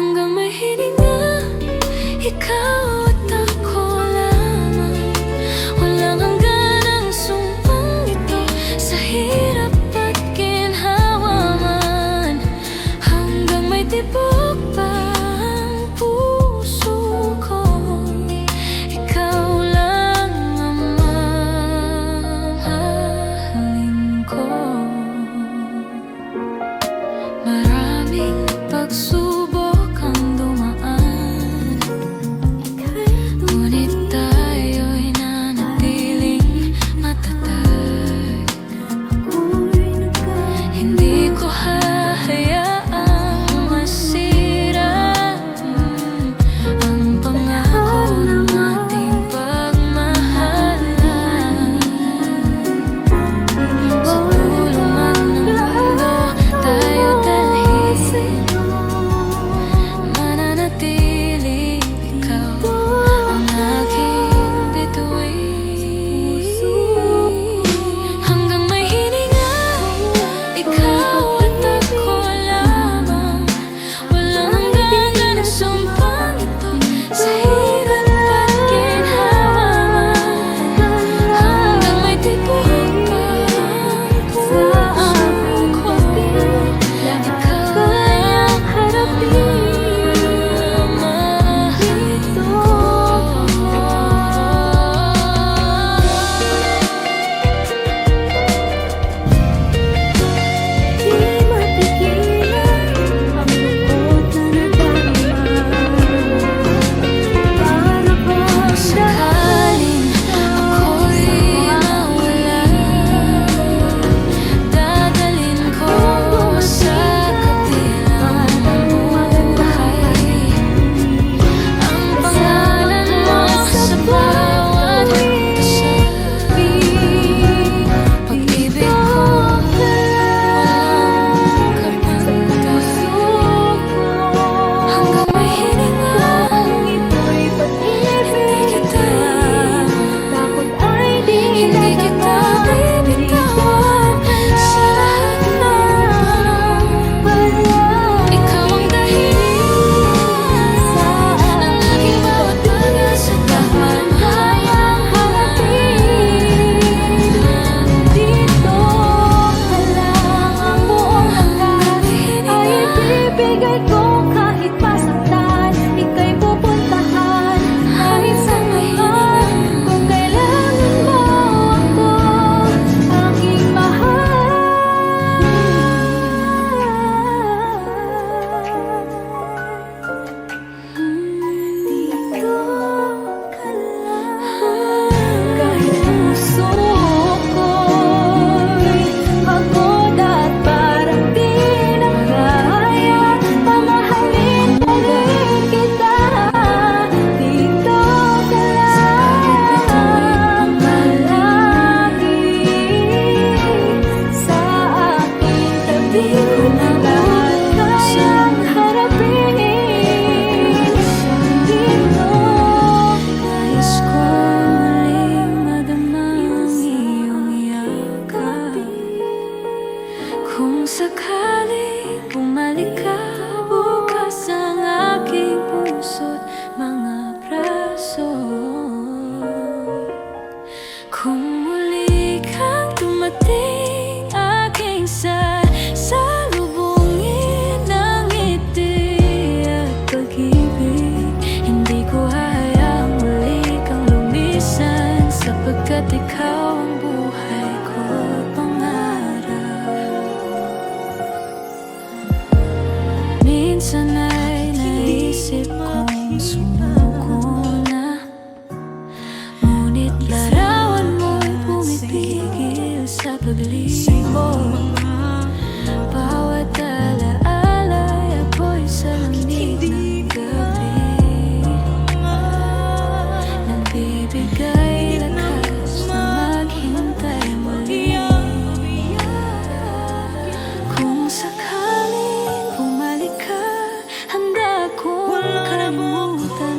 Hanggang may hininga, ikaw at ako lamang. Walang hanggan ang sumpang ito, sa hirap at ginhawa man. Hanggang may tibok pa ang puso ko, ikaw lang ang mamahalin ko. Maraming pagsubok ang dumaan, ngunit tayo'y nanatiling matatag. Hindi ko hahayaang masira ang pangako ng ating pagmahalan. Sa dulo man ng mundo tayo dalhin, mananatili ikaw ang aking bituin. Hanggang may hininga, ikaw at ako lamang. Walang hanggan ang sumpang ito, sa hirap at ginhawa man. Hanggang may tibok pa ang puso ko, ikaw lang ang mamahalin ko. Di mapigilan ang lungkot na nadarama. Para bang sakaling ako'y mawala, dadalhin ko sa kabilang buhay ang pangalan mo sa bawat pasabi. Pag-ibig ko walang kapantay. Hanggang may hininga, ito'y pag-ibig kita. Hindi kita bibitawan sa lahat ng panahon. Ikaw ang dahilan ng aking bawat bagay sa kamahayang harapin. Dito ka lang ang buong hanggan ay ibibigay ko kahit masaktan. Ika'y pupuntahan kahit sa ngayon. Kung kailangan mo ako, aking mahal. Dito ka lang. Kahit puso ko'y pagod at parang di na kaya, mamahalin pa rin kita. Dito ka lang palagi sa aking tabi. Lahat kayang harapin. Dito nais ko muling madama ang iyong yakap. Kung sakaling bumalik ka bukas ang aking puso't mga braso, kung muli kang dumating aking salubungin ng ngiti at pag-ibig, hindi ko hahayaang muli kang lumisan, sapagkat ikaw ang buhay ko pangarap. Minsan ay naisip kong sumuko na, ngunit larawan mo'y pumipigil sa paglibo. Bawat alaala ay ako'y sa lamig ng gabi, nagbibigay lakas na maghintay muli. Kung sakaling bumalik ka, handa akong kalimutan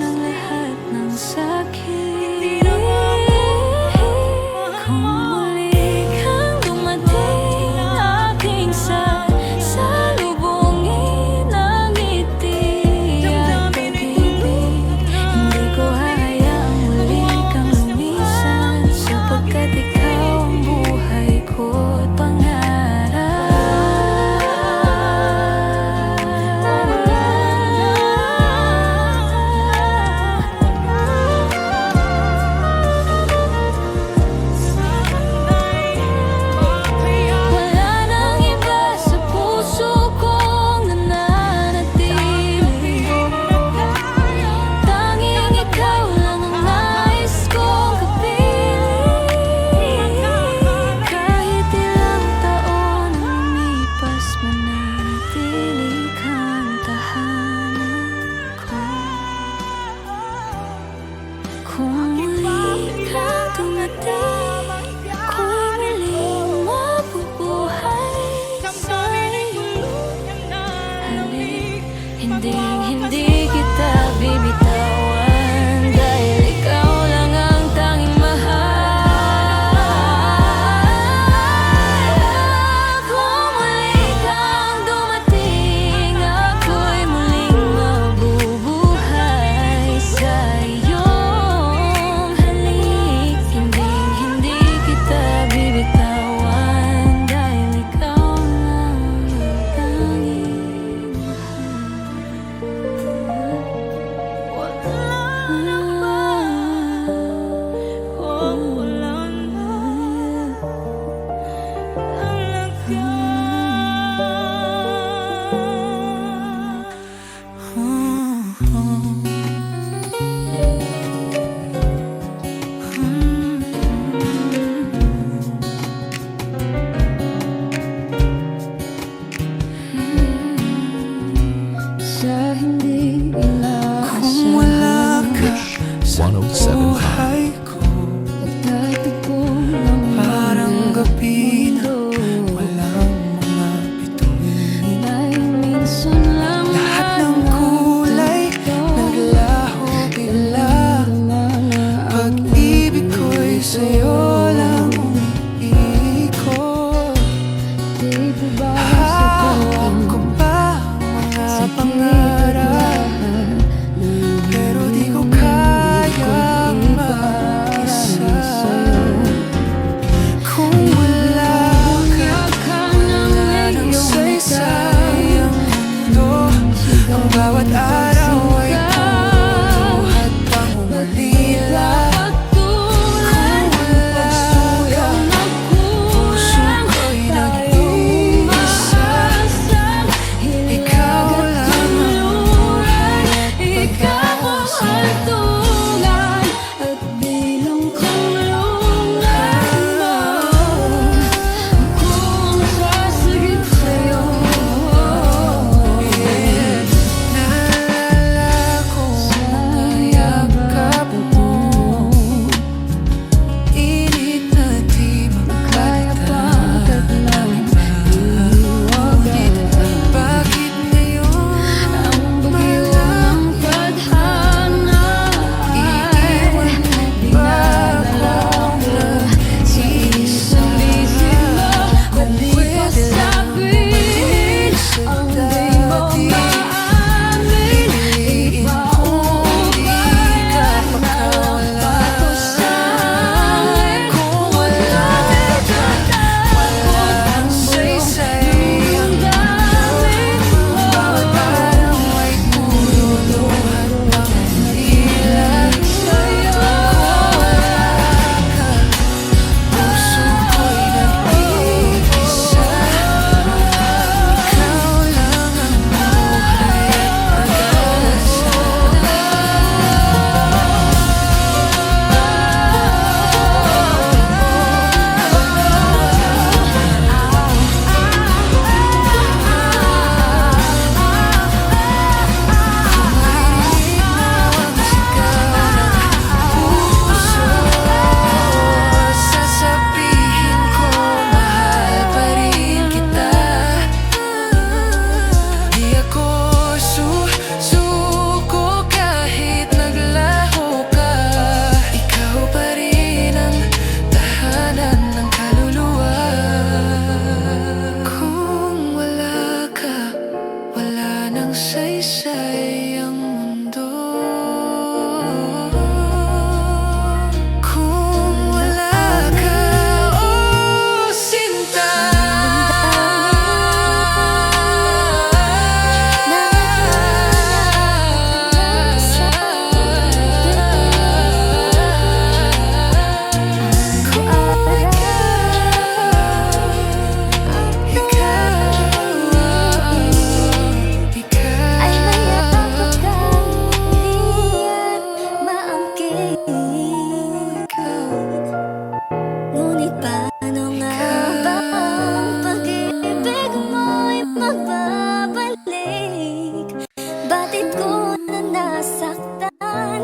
nasaktan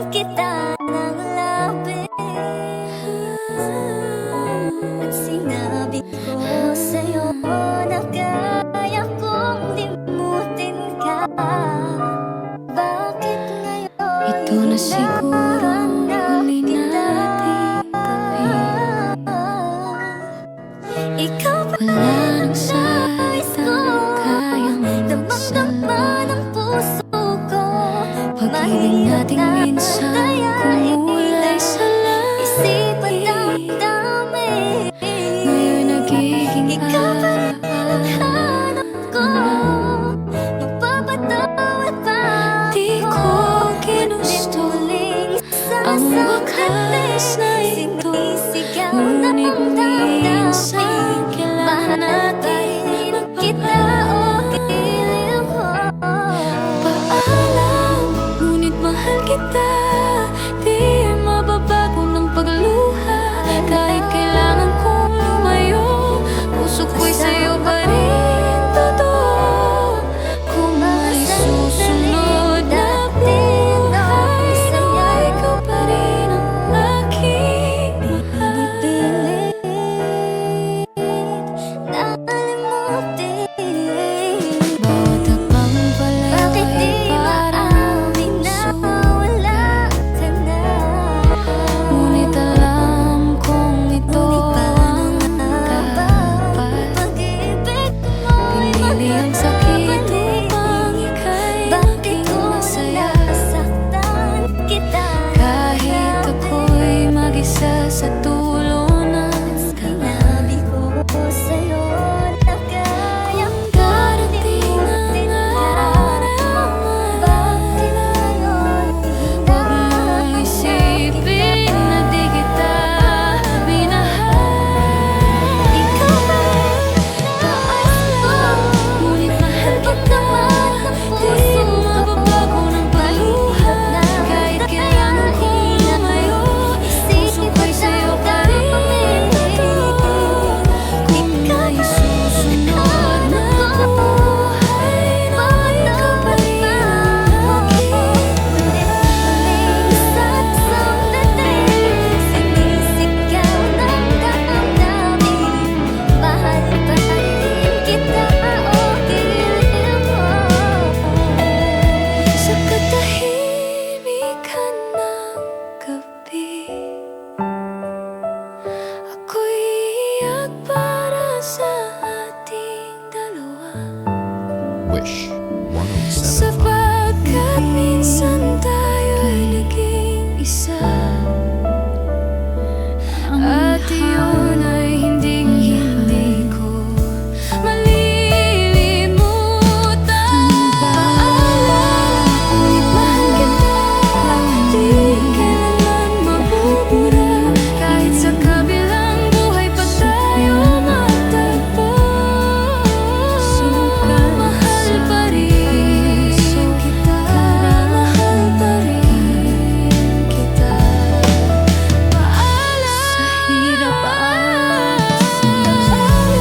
kita ng labis. At sinabi ko sa'yo na kaya kong limutin ka. Bakit ngayon Ito na siguro ang huli nating gabi. ikaw ba Wala nang salitang kayang damang-dama ng puso ko? pag-ibig nating minsan kumulay sa Isipan langit. damdamin. Ngayon nagiging Ikaw pa rin ang araw. hanap ko. Magpapatawad pa Di ko ginusto ang wakas na ito. Sinisigaw Ngunit ng minsan damdamin. kailangan natin Kita o kilim ko. Paalam, ngunit mahal kita. Di mababago ng pagluha. Kahit kailangan kong lumayo, puso ko'y sa'yo pa rin totoo. Kung may susunod na buhay, nawa ikaw pa rin ang aking mahal. Bawat hakbang pala Bakit di ay parang maamin na puso. wala ka na? Ngunit alam kong ito ang dapat. Pag-ibig mo'y Pinili ang sakit makabalik. upang ika'y Bakit maging ko masaya. nasaktan kita? Kahit ako'y mag-isa sa tulunan. Sinabi ko sa'yo na kaya kong Darating limutin ang ka. araw Bakit ngayon Huwag mong isipin na di kita minahal. ikaw ba Paalam, ngunit mahal kita. Di mababago ng paluha. Kahit kailangan kong lumayo, puso ko'y sa'yo pa rin totoo. Kung may susunod na buhay, nawa ikaw pa rin ang aking. Sa katahimikan ng gabi, ako'y iiyak para sa ating dalawa. Wish Sa 1075. pagkat minsan tayo'y naging isa. At iyon ay hindi ko malilimutan. Paalam, ngunit mahal kita. Di kailanman mabubura. Kahit sa kabilang buhay pa tayo matagpo. Mahal pa rin kita. Mahal pa rin kita. Paalam sa hirap at sa tagumpay,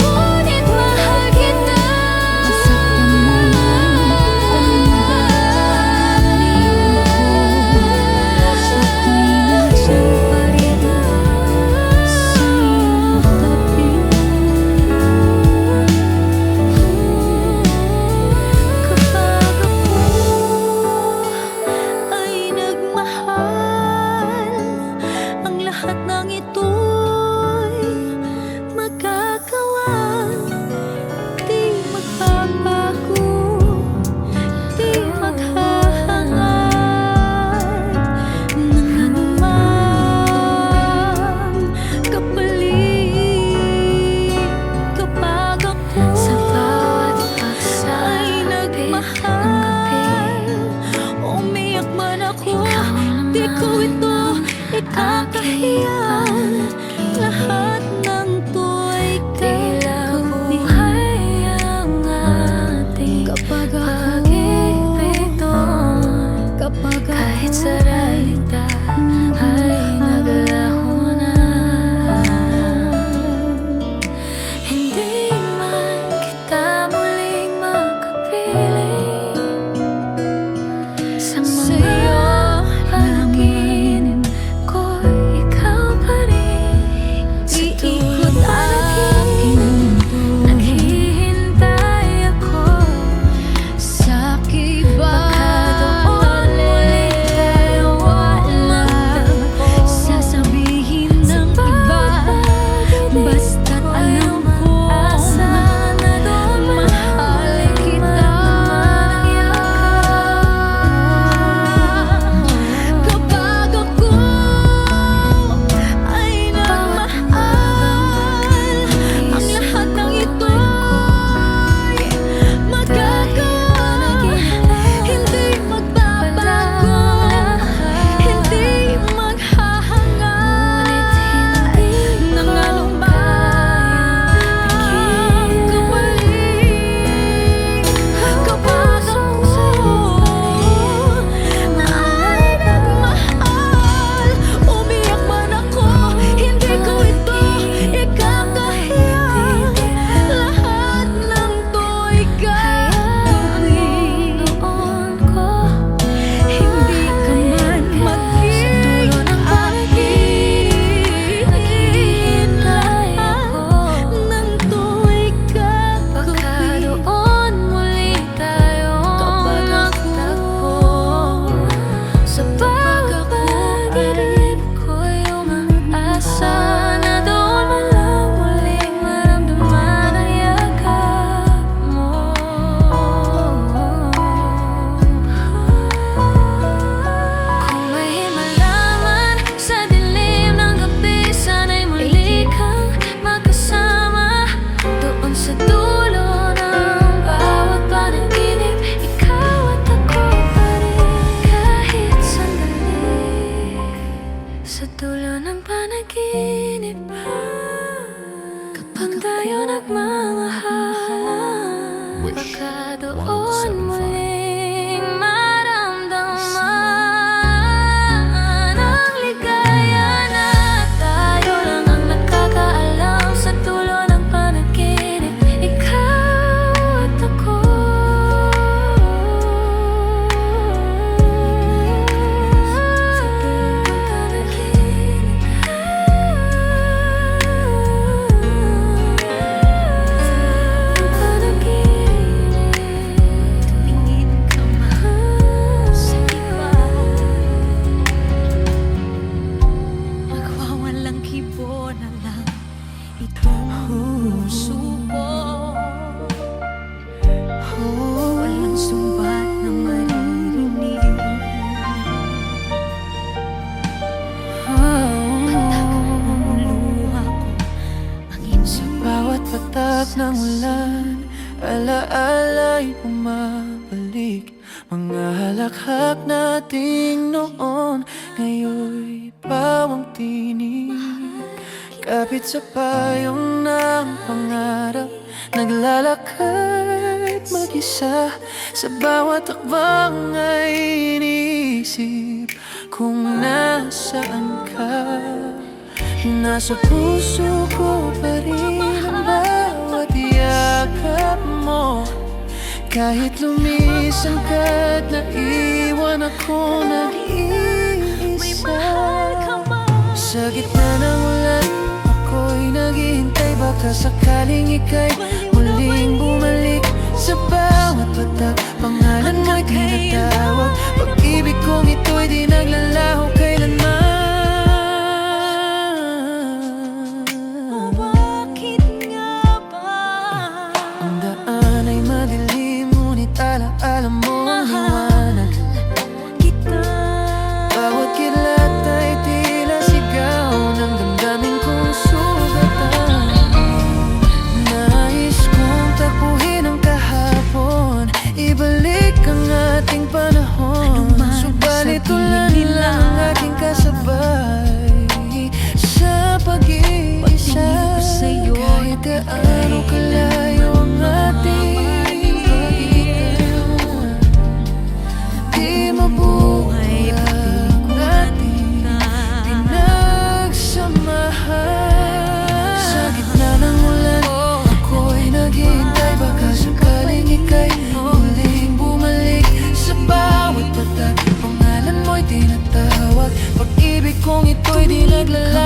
ngunit mahal kita. Masaktan mo ang damdamin ko. Ako'y nandiyan pa rin sa iyong tabi. Kapag ako ay nagmahal, ang lahat ng ito'y magagawa. Di magbabago, di maghahangad ng anumang kapalit. Kapag ako sa bawat ay nagmahal, umiyak man ako, di ko ito ikakahiyan. Lahat ng to'y tila buhay ang ating pag-ibig doon. Kapag kahit sa realidad ay naglaho na. Hindi man kita muling makapiling sa mga nating noon, ngayon'y pawang tinig. Kapit sa payong ng pangarap, naglalakad mag-isa. Sa bawat akbang ay iniisip kung nasaan ka. Nasa puso ko pa rin ang bawat yakap mo. Kahit lumisan ka't naiwan ako nag-iisa. Sa gitna ng ulan, ako'y naghihintay. Baka sakaling ika'y muling bumalik. Sa bawat patak, pangalan mo'y tinatawag. Pag-ibig kong ito'y di naglalaho kailanman. Bakit nga ba? Ang daan ay madilim, ngunit alaala mo ang liwanag. Kita Bawat kilat ay tila sigaw ng damdamin kong sugatan. Nais kong tapuhin ang kahapon, ibalik ang ating panahon. Subalit ulan lang ang aking kasabay sa pag-iisa. Kahit gaano kalayo ang ating pagitan, di mabuhay ang ating pinagsamahan. Sa gitna ng ulan, ako'y naghihintay. Baka sakaling ika'y muling bumalik. Sa bawat patak, pangalan mo'y tinatawag. Pag-ibig kong ito'y di naglalaho